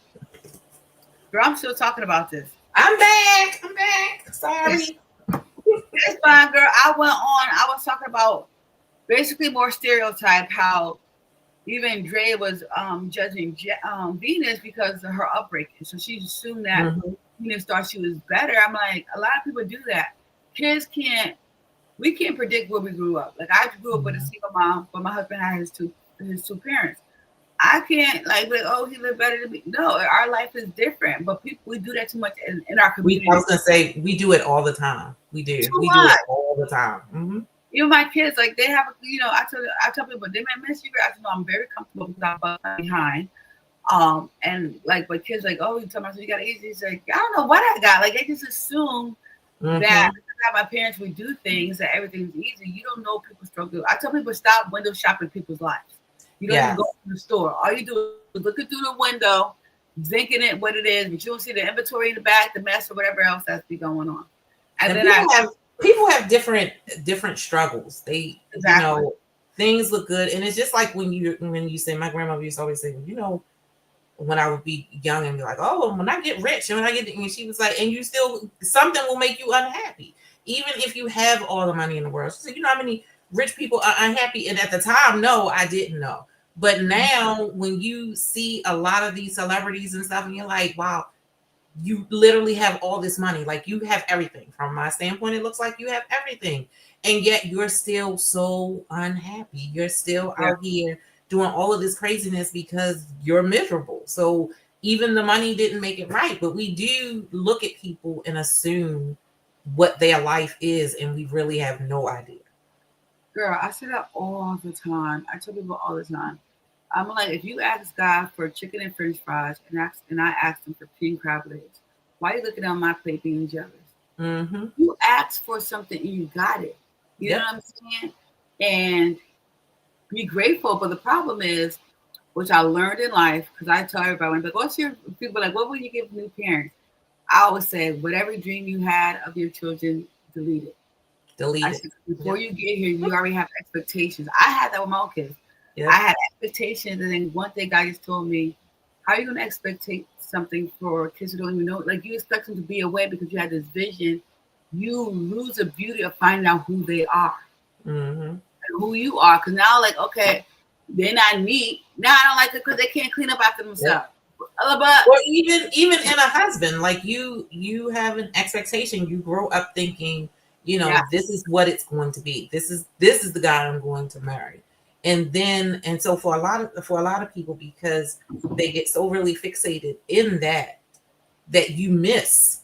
girl, I'm still talking about this. I'm back. I'm back. It's, Sorry. it's fine, girl. I was talking about basically more stereotype how even Dre was judging Venus because of her upbringing. So she assumed that Venus thought she was better. I'm like, a lot of people do that. Kids can't, we can't predict where we grew up. Like I grew up with a single mom, but my husband had his two parents. I can't like, oh, he lived better than me. No, our life is different. But people, we do that too much in our community. I was gonna say we do it all the time. We do. Too We much. do it all the time. Mm-hmm. Even my kids, like they have, I tell people they might miss you. I know I'm very comfortable because I'm behind. And like, but kids like, oh, you tell me you got easy. It's like, I don't know what I got. Like, they just assume that my parents would do things that everything's easy. You don't know people's struggle. I tell people stop window shopping people's lives. You don't even go to the store. All you do is looking through the window, thinking it what it is, but you don't see the inventory in the back, the mess, or whatever else that's be going on. And then people have different struggles. They things look good, and it's just like when you say, my grandmother used to always say, when I would be young and be like, oh, when I get rich and when I get, and she was like, and you still, something will make you unhappy, even if you have all the money in the world. She said, how many rich people are unhappy? And at the time, no, I didn't know. But now when you see a lot of these celebrities and stuff, and you're like, wow, you literally have all this money. Like you have everything. From my standpoint, it looks like you have everything. And yet you're still so unhappy. You're still out here doing all of this craziness because you're miserable. So even the money didn't make it right. But we do look at people and assume what their life is, and we really have no idea. Girl, I say that all the time. I tell people all the time. I'm like, if you ask God for chicken and French fries, and I asked him for king crab legs, why are you looking on my plate being jealous? Mm-hmm. You asked for something and you got it. You know what I'm saying? And be grateful. But the problem is, which I learned in life, because I tell everybody, like, what's your people like? What would you give new parents? I always say, whatever dream you had of your children, delete it. Before you get here, you already have expectations. I had that with my own kids. I had expectations, and then one day God just told me, "How are you going to expect something for kids who don't even know? Like you expect them to be away because you had this vision. You lose the beauty of finding out who they are, and who you are. Because now, like, okay, they're not neat. Now I don't like it because they can't clean up after themselves. But or even in a husband, like you have an expectation. You grow up thinking, this is what it's going to be. This is the guy I'm going to marry. And so for a lot of people, because they get so really fixated in that you miss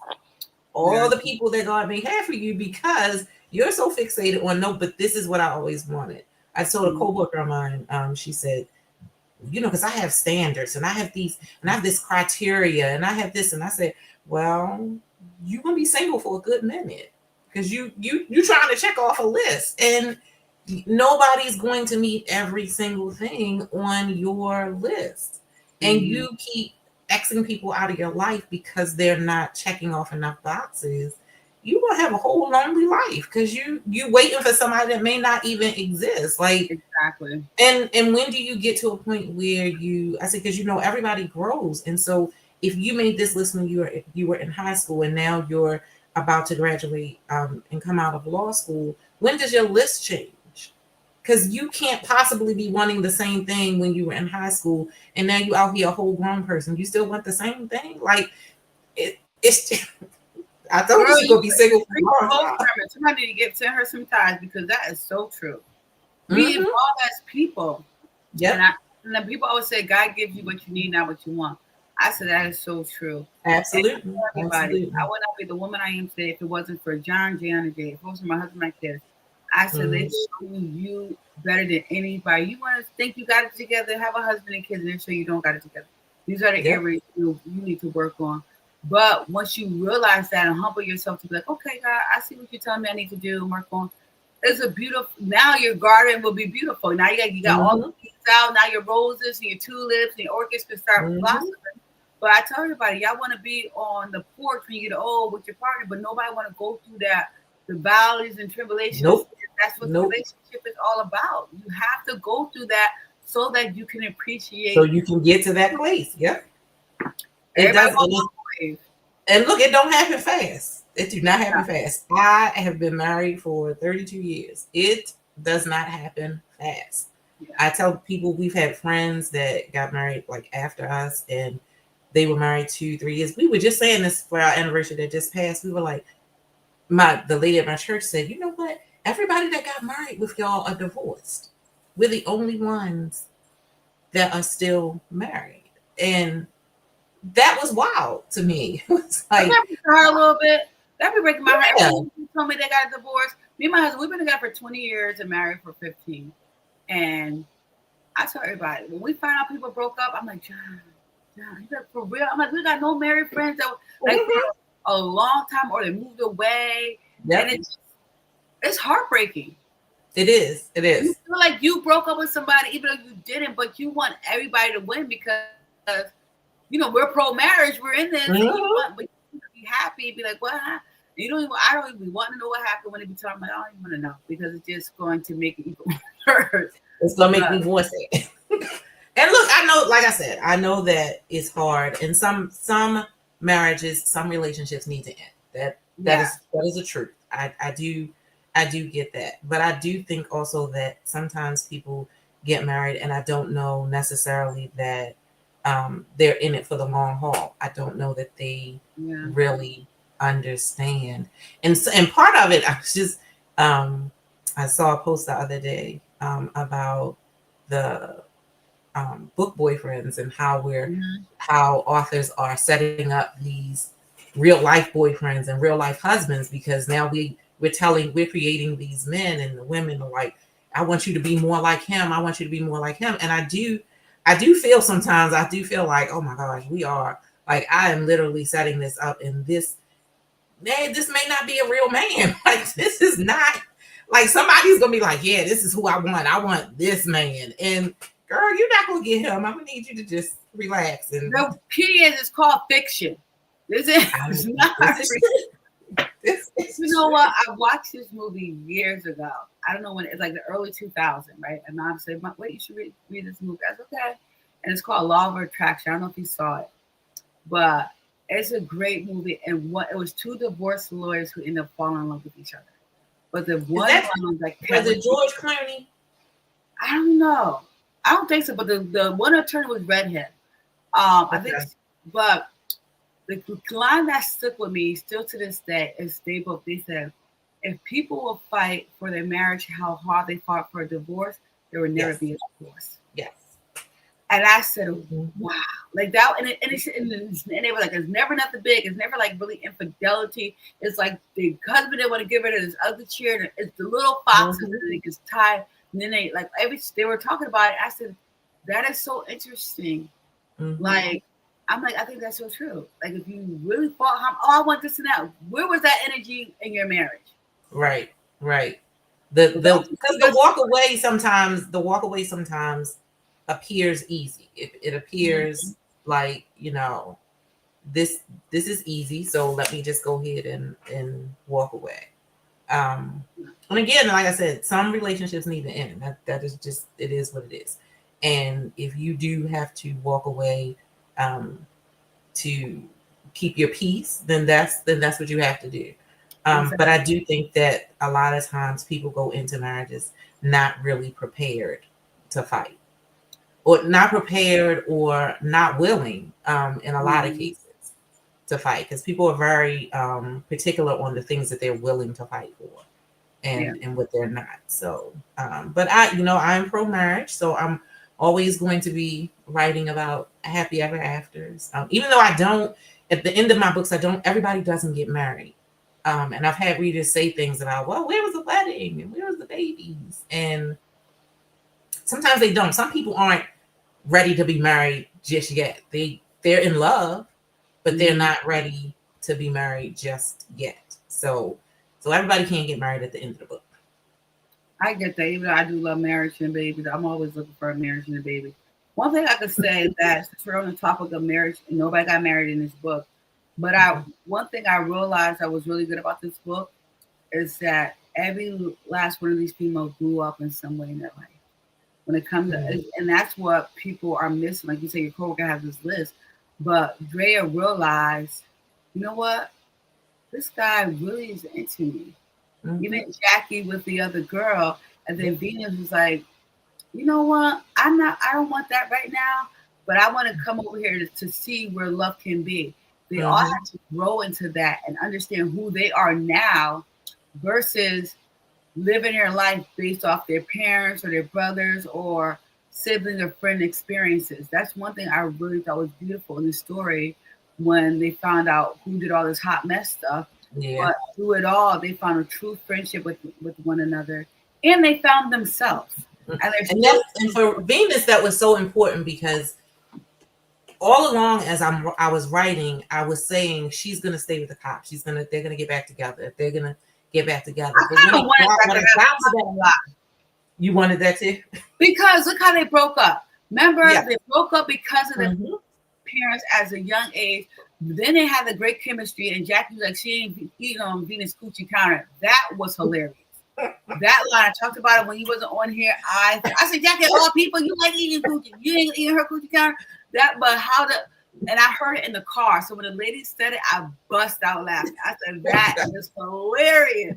all the people that God may have for you because you're so fixated on no, but this is what I always wanted. I told a co-worker of mine, she said, because I have standards and I have these and I have this criteria and I have this, and I said, well, you're gonna be single for a good minute because you trying to check off a list, and nobody's going to meet every single thing on your list. And you keep Xing people out of your life because they're not checking off enough boxes. you will have a whole lonely life because you waiting for somebody that may not even exist. Like, Exactly. and when do you get to a point where I say, because everybody grows, and so if you made this list when you were in high school and now you're about to graduate and come out of law school, when does your list change? Because you can't possibly be wanting the same thing when you were in high school and now you out here a whole grown person. You still want the same thing? Like, it's I told you Girl, she's gonna be single for a long so time. determined. Somebody need to send her some ties because that is so true. We Mm-hmm. evolve as people. And Yep. I and then people always say God gives you what you need, not what you want. I said that is so true. And I Absolutely. tell everybody, Absolutely. I would not be the woman I am today if it wasn't for John, Jan, and Jay. If it wasn't for my husband, my kids. I said they Mm-hmm. show you better than anybody. You want to think you got it together, have a husband and kids, and then show you don't got it together. These are the Yep. areas you need to work on. But once you realize that and humble yourself to be like, okay, God, I see what you're telling me I need to do and work on. It's a beautiful. Now your garden will be beautiful. Now you got all the Mm-hmm. weeds out. Now your roses and your tulips and your orchids can start Mm-hmm. blossoming. But I tell everybody, y'all want to be on the porch when you get old with your partner, but nobody want to go through that, the valleys and tribulations. Nope. That's what the Nope. relationship is all about. You have to go through that so that you can So appreciate. you can get to that place. Yep. It Everybody does. want one wave. And look, it don't happen fast. It do not Yeah, happen fast. I have been married for 32 years. It does not happen fast. yeah. I tell people we've had friends that got married like after us and they were married 2, 3 years. We were just saying this for our anniversary that just passed. We were like, the lady at my church said, you know what? Everybody that got married with y'all are divorced. We're the only ones that are still married. And that was wild to me. It was That like, happens to her a little bit. That be breaking my heart. yeah. Everyone told me they got a divorce. Me and my husband, we've been together for 20 years and married for 15. And I tell everybody, when we find out people broke up, I'm like, John, you got for real? I'm like, we got no married friends that like for Mhm. a long time or they moved away. And Yep. it's heartbreaking. It is. It You is. feel like you broke up with somebody even though you didn't, but you want everybody to win because we're pro marriage, we're in this, and you want, but Mhm. you want to be happy, be like, what happened? You don't even, I don't even want to know what happened when it be talking. Like, I don't even want to know because it's just going to make it even worse. It's gonna make me But more sad. And look, I know, like I said, I know that it's hard, and some marriages, some relationships need to end. That yeah, is the truth. I do get that, but I do think also that sometimes people get married, and I don't know necessarily that they're in it for the long haul. I don't know that they yeah. really understand, and part of it, I was just um, I saw a post the other day about the book boyfriends and Mm-hmm. how authors are setting up these real life boyfriends and real life husbands because now we're creating these men and the women are like, I want you to be more like him. I want you to be more like him. And I do feel sometimes I do feel like, oh my gosh, we are like I am literally setting this up and this may not be a real man. Like this is not like somebody's gonna be like, yeah, this is who I want. I want this man. And girl, you're not gonna get him. I'm gonna need you to just relax and The key is it's called fiction. This is I it's mean, not this is real. true. This You is know true. what? I watched this movie years ago. I don't know when it's like the early 2000s, right? And mom said, "Wait, you should read this movie." I said, "Okay," and it's called Law of Attraction. I don't know if you saw it, but it's a great movie. And what it was two divorce lawyers who ended up falling in love with each other. But the Is one that woman that was kept with it George Clooney? I don't know. I don't think so. But the one attorney was redhead. I think, Okay. but the line that stuck with me still to this day is they said, if people will fight for their marriage, how hard they fought for a divorce, there would never Yes. be a divorce. Yes. And I said, Mhm. wow, like that. And they were like, it's never nothing big. It's never like really infidelity. It's like the husband they want to give her to this other chair. And it's the little foxes Mhm. and it gets tied. And then they were talking about it. I said, that is so interesting. Mhm. Like, I'm like, I think that's so true. Like, if you really fought, oh, I want this and that. Where was that energy in your marriage? Right. Right. The Those because that's the walk away sometimes appears easy. It appears like, this this is easy, so let me just go ahead and walk away. And again, like I said, some relationships need to end. That is just, it is what it is. And if you do have to walk away to keep your peace, then that's what you have to do. But I do think that a lot of times people go into marriages not really prepared to fight, or not prepared, or not willing, in a lot of cases, to fight, because people are very particular on the things that they're willing to fight for, and what they're not. So, but I'm pro marriage, so I'm always going to be writing about happy ever afters. Even though I don't, at the end of my books, I don't. Everybody doesn't get married. And I've had readers say things about, well, where was the wedding and where was the babies? And sometimes they don't. Some people aren't ready to be married just yet. They're in love, but they're not ready to be married just yet. So everybody can't get married at the end of the book. I get that. Even though I do love marriage and babies, I'm always looking for a marriage and a baby. One thing I could say is that since we're on the topic of marriage, and nobody got married in this book, but one thing I realized that was really good about this book is that every last one of these females grew up in some way in their life. When it comes to, and that's what people are missing. Like you say, your coworker has this list, but Drea realized, you know what? This guy really is into me. Even Jackie with the other girl, and then Venus was like, you know what? I don't want that right now, but I want to come over here to see where love can be. They all have to grow into that and understand who they are now versus living their life based off their parents or their brothers or sibling or friend experiences. That's one thing I really thought was beautiful in the story when they found out who did all this hot mess stuff. Yeah. But through it all, they found a true friendship with one another, and they found themselves. And for Venus, that was so important because all along as I was writing, I was saying she's gonna stay with the cops. They're gonna get back together. They're gonna get back together. But when it got to that, you wanted that too? Because look how they broke up. Remember, they broke up because of the parents as a young age. Then they had the great chemistry, and Jackie was like, she ain't eating on Venus coochie counter. That was hilarious. That line, I talked about it when he wasn't on here. I said, Jackie, of all people, you like eating coochie. You ain't eating her coochie counter. And I heard it in the car. So when the lady said it, I bust out laughing. I said, that is hilarious.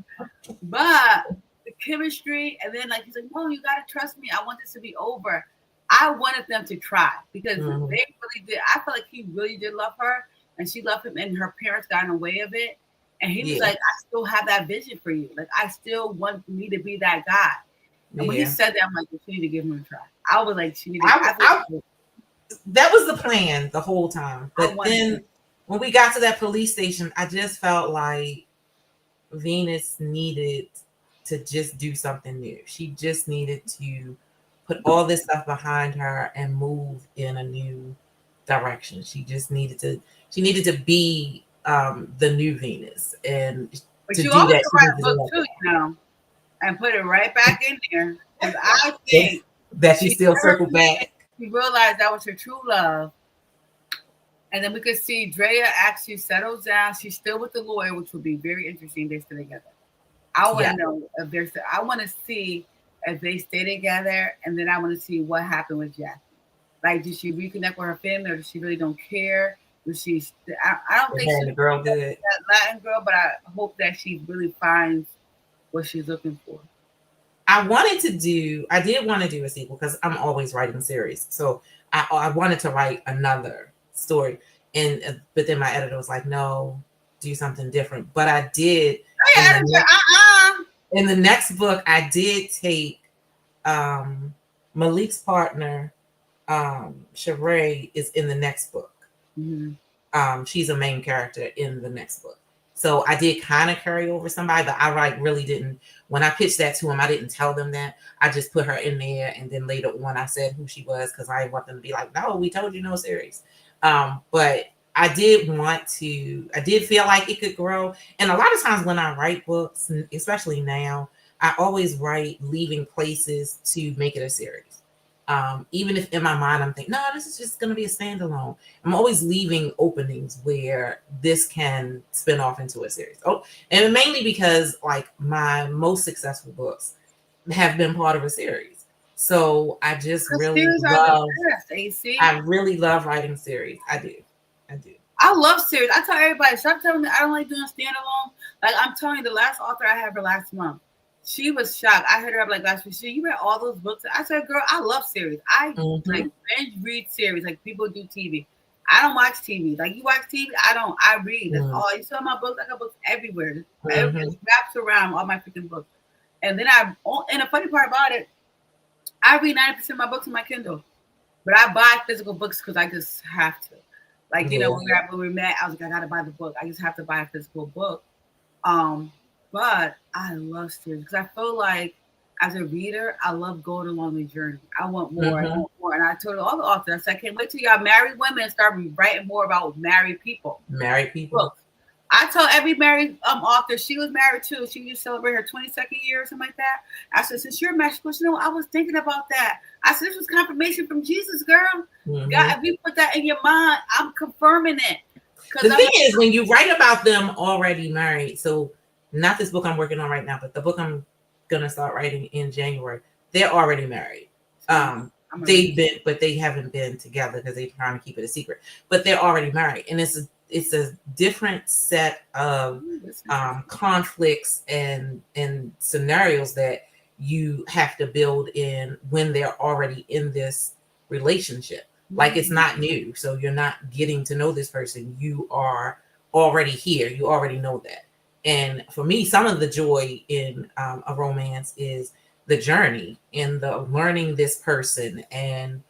But the chemistry, and then like he's like, no, you gotta trust me. I want this to be over. I wanted them to try because they really did. I felt like he really did love her, and she loved him, and her parents got in the way of it. And he was like, I still have that vision for you. Like, I still want me to be that guy. And when he said that, I'm like, she need to give him a try. I was like, she need to. That was the plan the whole time. But then when we got to that police station, I just felt like Venus needed to just do something new. She just needed to put all this stuff behind her and move in a new direction. She needed to be the new Venus. And but to you do always that, write a book too, and put it right back in there. Because I think that she still circled back. She realized that was her true love. And then we could see Drea actually settles down. She's still with the lawyer, which would be very interesting. They stay together. I want to know if I want to see if they stay together, and then I want to see what happened with Jackie. Like, did she reconnect with her family, or does she really don't care? Does she? I don't think she's the girl did that Latin girl, but I hope that she really finds what she's looking for. I did want to do a sequel because I'm always writing series. So I wanted to write another story, but then my editor was like, no, do something different. But I did. In the next book, I did take Malik's partner, Sheree, is in the next book. She's a main character in the next book. So I did kind of carry over somebody, but I really didn't. When I pitched that to him, I didn't tell them that. I just put her in there, and then later on, I said who she was because I didn't want them to be like, "No, we told you no series." But I did feel like it could grow. And a lot of times when I write books, especially now, I always write leaving places to make it a series. Even if in my mind I'm thinking, no, this is just going to be a standalone. I'm always leaving openings where this can spin off into a series. Oh, and mainly because like my most successful books have been part of a series. So I just The really series are the love, best, AC. I really love writing series. I do. I do. I love series. I tell everybody, stop telling me I don't like doing standalone. Like I'm telling you, the last author I had for last month, she was shocked. I heard her up like last week. She, you read all those books? I said, girl, I love series. I Mm-hmm. like binge read series like people do TV. I don't watch TV. Like you watch TV, I don't. I read. That's all. You saw my books. I got books everywhere. It Mm-hmm. wraps around all my freaking books. And then and the funny part about it, I read 90% of my books on my Kindle. But I buy physical books because I just have to. Like, you know, Yeah. when we met, I was like, I gotta buy the book. I just have to buy a physical book. Um, but I love series because I feel like as a reader, I love going along the journey. I want more, I Mm-hmm. want more. And I told all the authors, I said, I can't wait till y'all married women start writing more about married people. Married people. Books. I tell every married author, she was married too. She just celebrated her 22nd year or something like that. I said, since you're married, she goes, you know, I was thinking about that. I said, this was confirmation from Jesus, girl. Mm-hmm. God, if you put that in your mind, I'm confirming it. The Because I'm thing like, is, when you write about them already married, so not this book I'm working on right now, but the book I'm gonna start writing in January, they're already married. I'm gonna read They've been, but they haven't been together because they're trying to keep it a secret. But they're already married, and it's a different set of this. conflicts and scenarios that you have to build in when they're already in this relationship. Like it's not new, so you're not getting to know this person. You are already here. You already know that. And for me, some of the joy in a romance is the journey and the learning this person and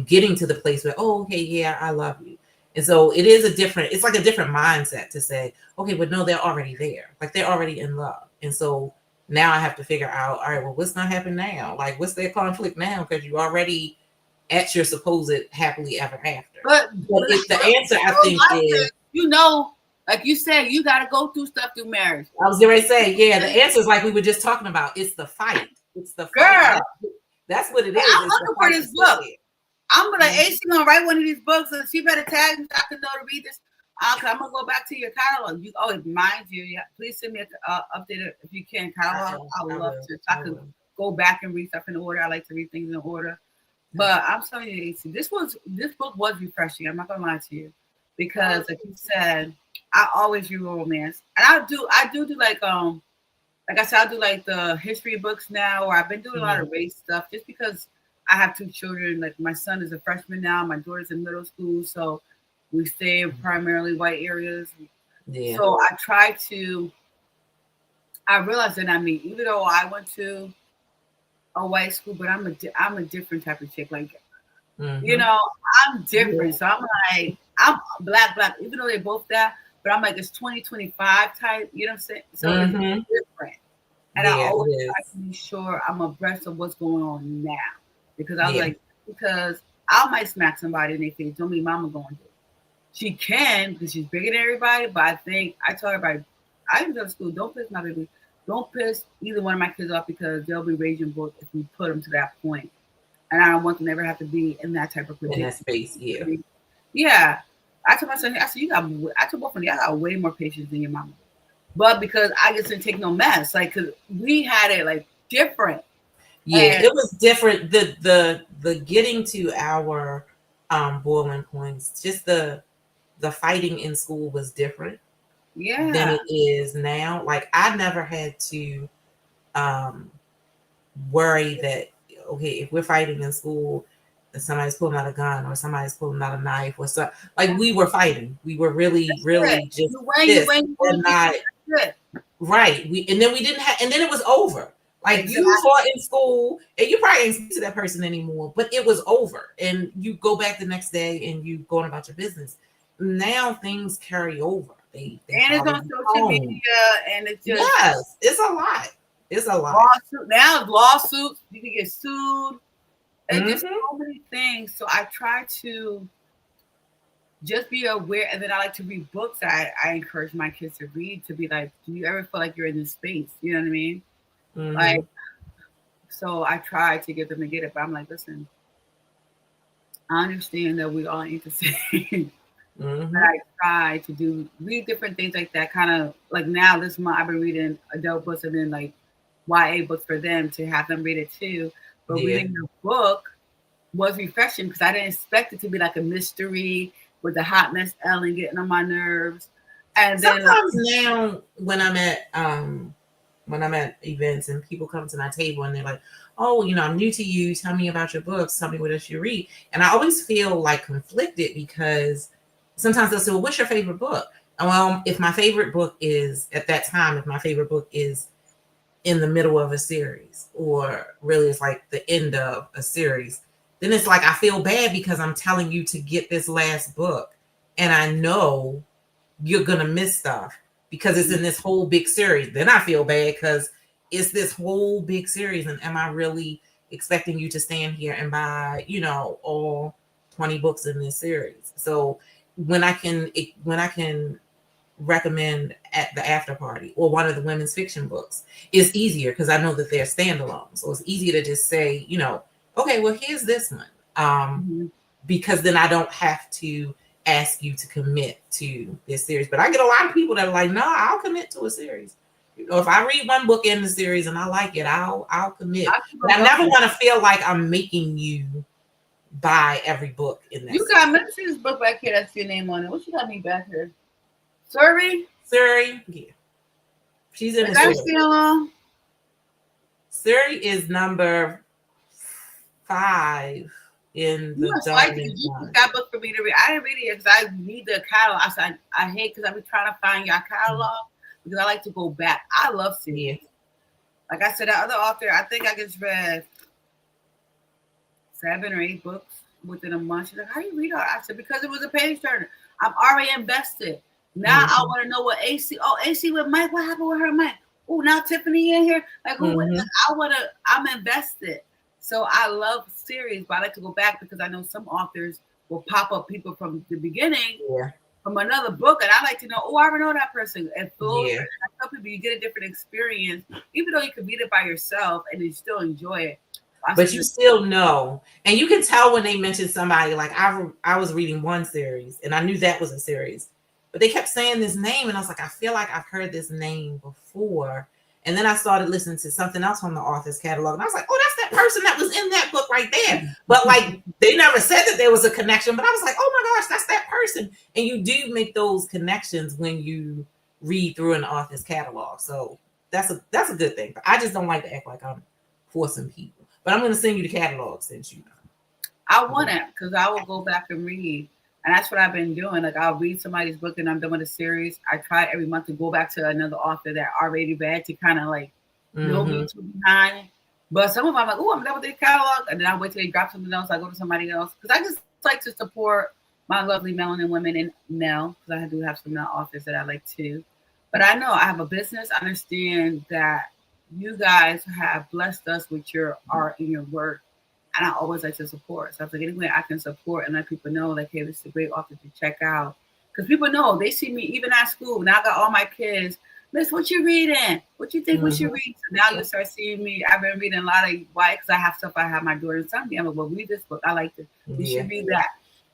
getting to the place where, oh, okay, yeah, I love you. And so it is a different, it's like a different mindset to say, okay, but no, they're already there. Like they're already in love. And so now I have to figure out, all right, well, what's gonna happen now? Like what's their conflict now? Because you already at your supposed happily ever after. But But if the answer I think is, you know, like you said, you got to go through stuff through marriage. I was going to say, yeah, the answer is like we were just talking about. It's the fight. It's the fight. Girl, That's what it is. I'm It's the looking for fight this to book. stay there. I'm gonna AC gonna write one of these books, and she better tag me so I can know to read this. Okay, I'm gonna go back to your catalog. You always mind you. Yeah, please send me an updated if you can catalog. I would love to. So I can go back and read stuff in order. I like to read things in order. But I'm telling you, AC, this book was refreshing. I'm not gonna lie to you, because like you said, I always read romance, and I do like I said, I do like the history books now, or I've been doing a lot of race stuff just because I have two children. Like my son is a freshman now, my daughter's in middle school, so we stay in primarily white areas. Yeah. So I try to. I realize that even though I went to a white school, but I'm a different type of chick. Like you know, I'm different. So I'm like I'm black. Even though they're both that, but I'm like it's 2025 type. You know what I'm saying? So it's different. And I always try to be sure I'm abreast of what's going on now. Because I was like, because I might smack somebody in their face. Don't mean mama going to. She can because she's bigger than everybody. But I think I tell everybody, I didn't go to school. Don't piss my baby. Don't piss either one of my kids off because they'll be raging both if we put them to that point. And I don't want them to ever have to be in that type of predicament. In that space, yeah. Yeah. I told my son, I said, I told both of them, I got way more patience than your mama. But because I just didn't take no mess, like, cause we had it like different. Yeah, and it was different. The getting to our boiling points, just the fighting in school was different than it is now. Like I never had to worry that okay, if we're fighting in school and somebody's pulling out a gun or somebody's pulling out a knife or something, like we were fighting. We were really just pissed and not right. And then we didn't have, and then it was over. Like you fought in school and you probably ain't speak to that person anymore, but it was over. And you go back the next day and you going about your business. Now things carry over. They and it's on social media and it's just it's a lot. It's a lot. Now lawsuits, you can get sued. And just so many things. So I try to just be aware, and then I like to read books. I encourage my kids to read, to be like, do you ever feel like you're in this space? You know what I mean? Like, so I try to get them to get it, but I'm like, listen, I understand that we all need to say. But Mm-hmm. I try to read different things like that. Kind of like now this month I've been reading adult books and then like YA books for them to have them read it too. But Yeah. reading the book was refreshing because I didn't expect it to be like a mystery with the hot mess Ellen getting on my nerves. And then like Sometimes now when I'm at events and people come to my table and they're like, "Oh, I'm new to you. Tell me about your books. Tell me what else you read." And I always feel like conflicted because sometimes they'll say, "Well, what's your favorite book?" And well, if my favorite book is at that time, if my favorite book is in the middle of a series or really it's like the end of a series, then it's like I feel bad because I'm telling you to get this last book and I know you're gonna miss stuff because it's in this whole big series. Then I feel bad because it's this whole big series, and am I really expecting you to stand here and buy, all 20 books in this series? So when I can recommend at the after party or one of the women's fiction books, it's easier because I know that they're standalone. So it's easier to just say, okay, well, here's this one. mhm. Because then I don't have to ask you to commit to this series. But I get a lot of people that are like, no, I'll commit to a series. If I read one book in the series and I like it, I'll commit. I can But go I up never with want to feel like I'm making you buy every book in that you series. got. Let me see this book back here. That's your name on it. What you got me back here? Survey. Suri, yeah, she's in Is the that series. still on? Suri is number 5 in You the must like it. Darwin You took line. that book for me to read. I didn't read it because I need the catalog. I said I hate because I be trying to find your catalog because I like to go back. I love series. Yeah. Like I said, that other author, I think I just read 7 or 8 books within a month. She's like, "How do you read all?" I said, "Because it was a page turner. I'm already invested. Now I Mm-hmm. want to know what AC. Oh, AC with Mike. What happened with her Mike? Oh, now Tiffany in here. Like who? Like, Mm-hmm. I want to. I'm invested. So I love series, but I like to go back because I know some authors will pop up people from the beginning Yeah. from another book, and I like to know. Oh, I already know that person. And those, Yeah. I tell people, you get a different experience, even though you can read it by yourself and you still enjoy it. I But said, you still know, and you can tell when they mention somebody. Like I was reading one series, and I knew that was a series, but they kept saying this name, and I was like, I feel like I've heard this name before. And then I started listening to something else from the author's catalog, and I was like, oh, that's that person that was in that book right there. But like they never said that there was a connection, but I was like, oh my gosh, that's that person. And you do make those connections when you read through an author's catalog, so that's a good thing. But I just don't like to act like I'm forcing people. But I'm going to send you the catalog since you I know. want it because I will go back and read. And that's what I've been doing. Like I'll read somebody's book and I'm done with a series. I try every month to go back to another author that I already read to kind of like know me Mm-hmm. to behind. But some of them I'm like, oh, I'm done with their catalog. And then I wait till they drop something else. I go to somebody else. Because I just like to support my lovely melanin women and male. Because I do have some male authors that I like too. But I know I have a business. I understand that you guys have blessed us with your art and your work, and I always like to support. So I was like, anyway, I can support and let people know, like, hey, this is a great author to check out. Because people know, they see me even at school. Now I got all my kids. Miss, what you reading? What you think we should Mm-hmm. read? So now you start seeing me. I've been reading a lot of white because I have stuff. I have my daughter and son. I'm like, well, read this book. I like this. You Yeah. should read that.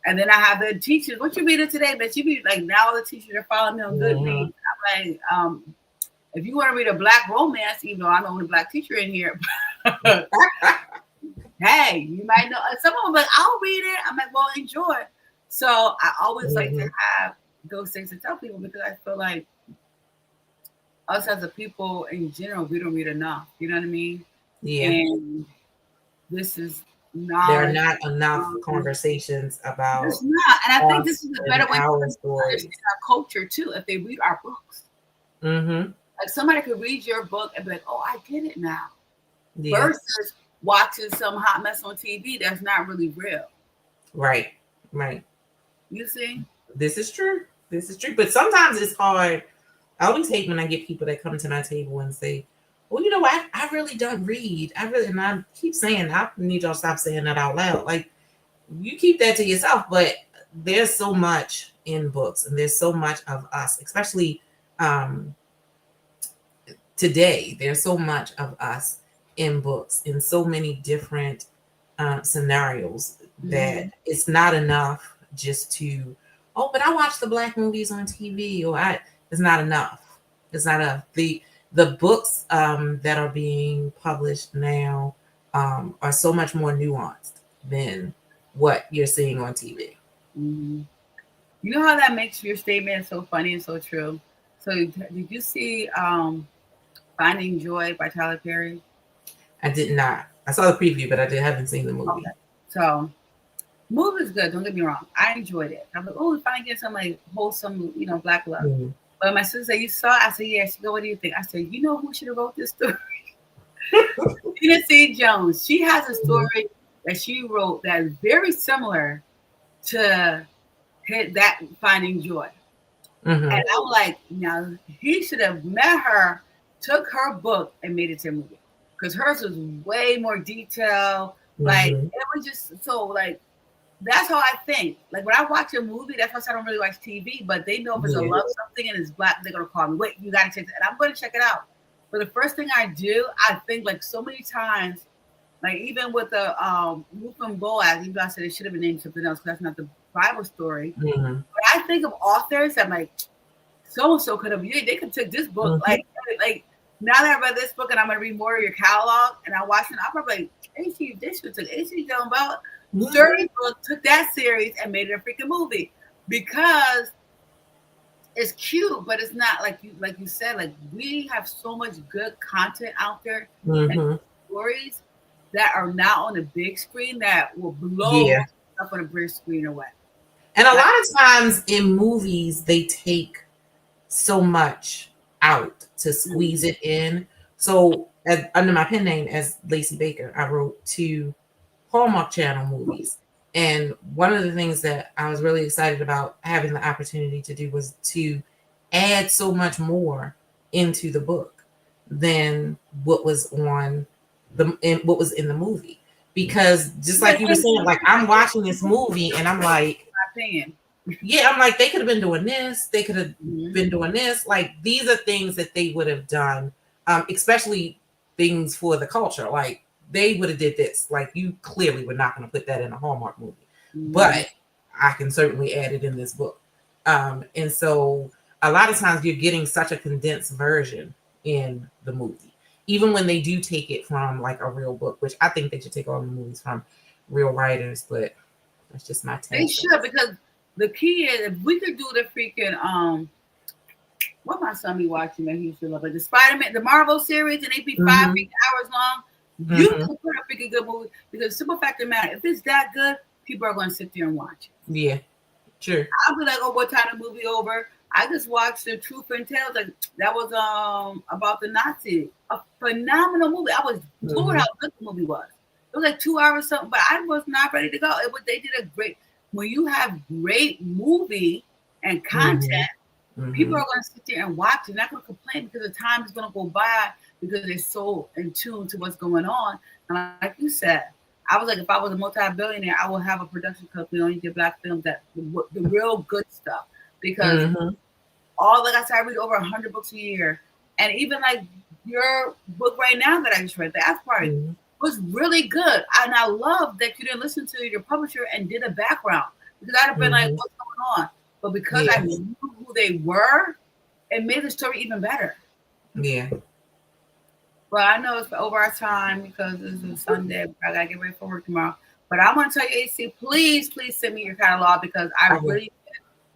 And then I have the teachers. What you reading today, Miss? You read like now all the teachers are following me on Mm-hmm. Goodreads. I'm like, if you want to read a black romance, even though I'm the only black teacher in here, hey, you might know some of them, but I'll read it. I'm like, well, enjoy. So I always like to Mm-hmm. have those things to tell people because I feel like us as a people in general, we don't read enough. You know what I mean? Yeah. And this is There are knowledge. not enough Um, conversations it's about not. And I think this us is a and better way for our them to understand stories. our culture too if they read our books. Mm-hmm. Like somebody could read your book and be like, oh, I get it now. Yeah. Versus watching some hot mess on TV that's not really real. Right. Right. You see? This is true. This is true. But sometimes it's hard. I always hate when I get people that come to my table and say, well, what? I really don't read. And I keep saying, I need y'all to stop saying that out loud. Like, you keep that to yourself, but there's so much in books and there's so much of us, especially um, today. There's so much of us in books in so many different scenarios. that it's not enough just to, oh, but I watch the black movies on TV, or it's not enough. It's not enough. The books that are being published now are so much more nuanced than what you're seeing on TV. Mm-hmm. You know how that makes your statement so funny and so true. So did you see Finding Joy by Tyler Perry? I did not. I saw the preview, but haven't seen the Okay. movie. So movie's good. Don't get me wrong. I enjoyed it. I'm like, oh, we finally get some like wholesome, black love. Mm-hmm. But my sister said, you saw it? I said, yeah. She go, what do you think? I said, you know who should have wrote this story? Tina C. Jones. She has a story that she wrote that is very similar to that Finding Joy. Mm-hmm. And I'm like, now he should have met her, took her book, and made it to a movie. Because hers was way more detailed. Like, it was just so, like, that's how I think. Like, when I watch a movie, that's why I don't really watch TV, but they know if it's a love something and it's black, they're going to call me. Wait, you got to check it. And I'm going to check it out. But the first thing I do, I think, like, so many times, like, even with the Ruth and Boaz, even though I said it should have been named something else because that's not the Bible story. But I think of authors that, like, so-and-so could have, they could take this book. Like, now that I read this book and I'm going to read more of your catalog and I watch it, I'm probably like, A.C. Bishop took A.C. Jones about certain book, took that series and made it a freaking movie because it's cute, but it's not like you said, like we have so much good content out there and stories that are not on the big screen that will blow up on a big screen away. And a lot of times in movies, they take so much out to squeeze it in. So under my pen name as Lacey Baker, I wrote 2 Hallmark Channel movies. And one of the things that I was really excited about having the opportunity to do was to add so much more into the book than what was on what was in the movie. Because just like you were saying, like I'm watching this movie and I'm like, yeah, I'm like, they could have been doing this. They could have been doing this. Like, these are things that they would have done, especially things for the culture. Like, they would have did this. Like, you clearly were not going to put that in a Hallmark movie. But I can certainly add it in this book. And so a lot of times you're getting such a condensed version in the movie. Even when they do take it from, like, a real book, which I think they should take all the movies from real writers. But that's just my take. They should, because the key is if we could do the freaking what my son be watching that he should love it, the Spider-Man, the Marvel series, and they be 5 freaking hours long. You can put a freaking good movie because simple fact of the matter, if it's that good, people are going to sit there and watch it. Yeah, sure. I'll be like, oh, what time the movie over? I just watched the Truth and Tales. Like that was about the Nazis, a phenomenal movie. I was told how good the movie was. It was like 2 hours something, but I was not ready to go. They did a great. When you have great movie and content, people are going to sit there and watch. They're not going to complain because the time is going to go by because they're so in tune to what's going on. And like you said, I was like, if I was a multi-billionaire, I would have a production company only did black films, that the real good stuff. Because all, like I said, I read over 100 books a year. And even like your book right now that I just read, the Ask Party, was really good. And I love that you didn't listen to your publisher and did a background. Because I'd have been like, what's going on? But because I knew who they were, it made the story even better. Yeah. Well, I know it's over our time because this is Sunday. I got to get ready for work tomorrow. But I want to tell you, AC, please send me your catalog because I really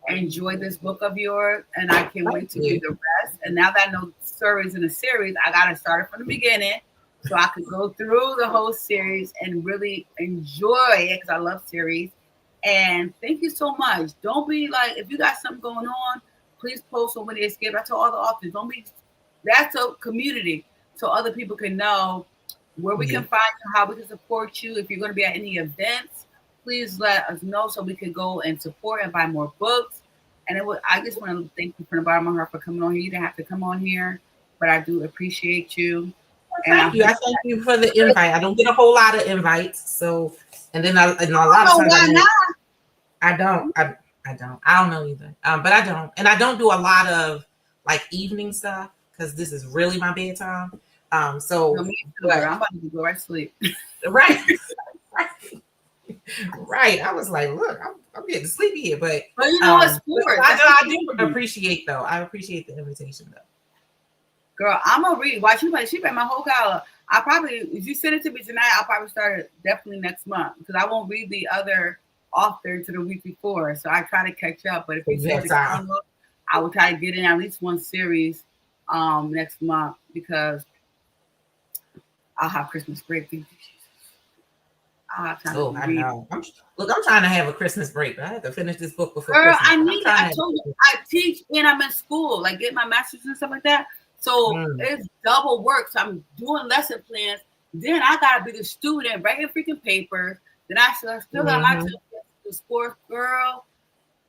enjoy this book of yours. And I can't wait to read the rest. And now that I know stories in a series, I got to start it from the beginning so I could go through the whole series and really enjoy it because I love series. And thank you so much. Don't be like, if you got something going on, please post on When They Escape. I tell all the authors, don't be, that's a community. So other people can know where we can find you, how we can support you. If you're going to be at any events, please let us know so we can go and support and buy more books. And I just want to thank you from the bottom of my heart for coming on here. You didn't have to come on here, but I do appreciate you. Well, thank you. I thank you for the invite. I don't get a whole lot of invites, so and then a lot of times I don't know either. But I don't, and I don't do a lot of like evening stuff because this is really my bedtime. So I'm about to go right to sleep. Right. Right. I was like, look, I'm getting sleepy here, but you know what, sports. I do appreciate though. I appreciate the invitation though. Girl, I'm gonna read. Why she read my whole column. I probably, if you send it to me tonight, I'll probably start it definitely next month because I won't read the other author to the week before. So I try to catch up. But if you send the column, I will try to get in at least one series next month because I'll have Christmas break. I'll have time to read. I know. I'm trying to have a Christmas break, but I have to finish this book before Girl, Christmas. I need it. I told you, I teach and I'm in school, like get my master's and stuff like that. So it's double work. So I'm doing lesson plans. Then I gotta be the student, writing freaking papers. Then I still got my the sports. Girl,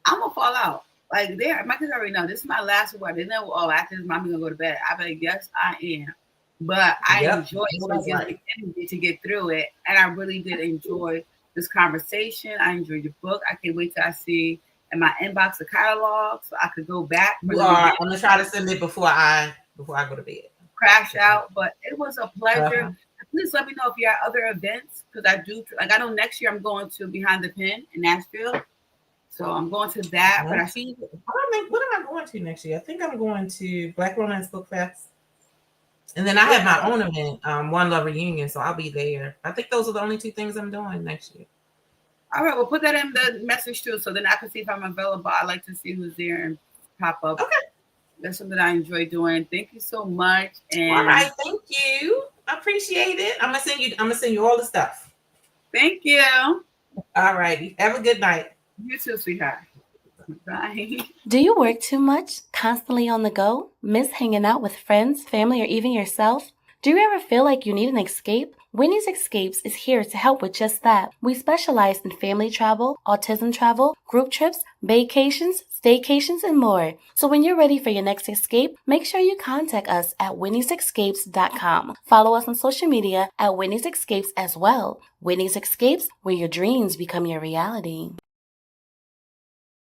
I'm gonna fall out. Like my kids already know this is my last one. They know, oh, after this, mommy gonna go to bed. I be like, yes, I am. But I enjoy it. So it gives me energy to get through it. And I really did enjoy this conversation. I enjoyed your book. I can't wait till I see in my inbox the catalog so I could go back. I'm gonna try to send it before I go to bed. Crash out. But it was a pleasure. Please let me know if you have other events because I do. Like I know next year I'm going to Behind the Pen in Nashville. So I'm going to that. But I see. What am I going to next year? I think I'm going to Black Romance Book Fest. And then I have my own event, One Love Reunion, so I'll be there. I think those are the only two things I'm doing next year. All right, well, put that in the message too, so then I can see if I'm available. I like to see who's there and pop up. Okay, that's something I enjoy doing. Thank you so much. And all right, thank you. I appreciate it. I'm gonna send you all the stuff. Thank you. All right, have a good night. You too, sweetheart. Bye. Do you work too much, constantly on the go, miss hanging out with friends, family, or even yourself? Do you ever feel like you need an escape? Whitney's Escapes is here to help with just that. We specialize in family travel, autism travel, group trips, vacations, staycations, and more. So when you're ready for your next escape, make sure you contact us at whitneysescapes.com. Follow us on social media at Whitney's Escapes as well. Whitney's Escapes, where your dreams become your reality.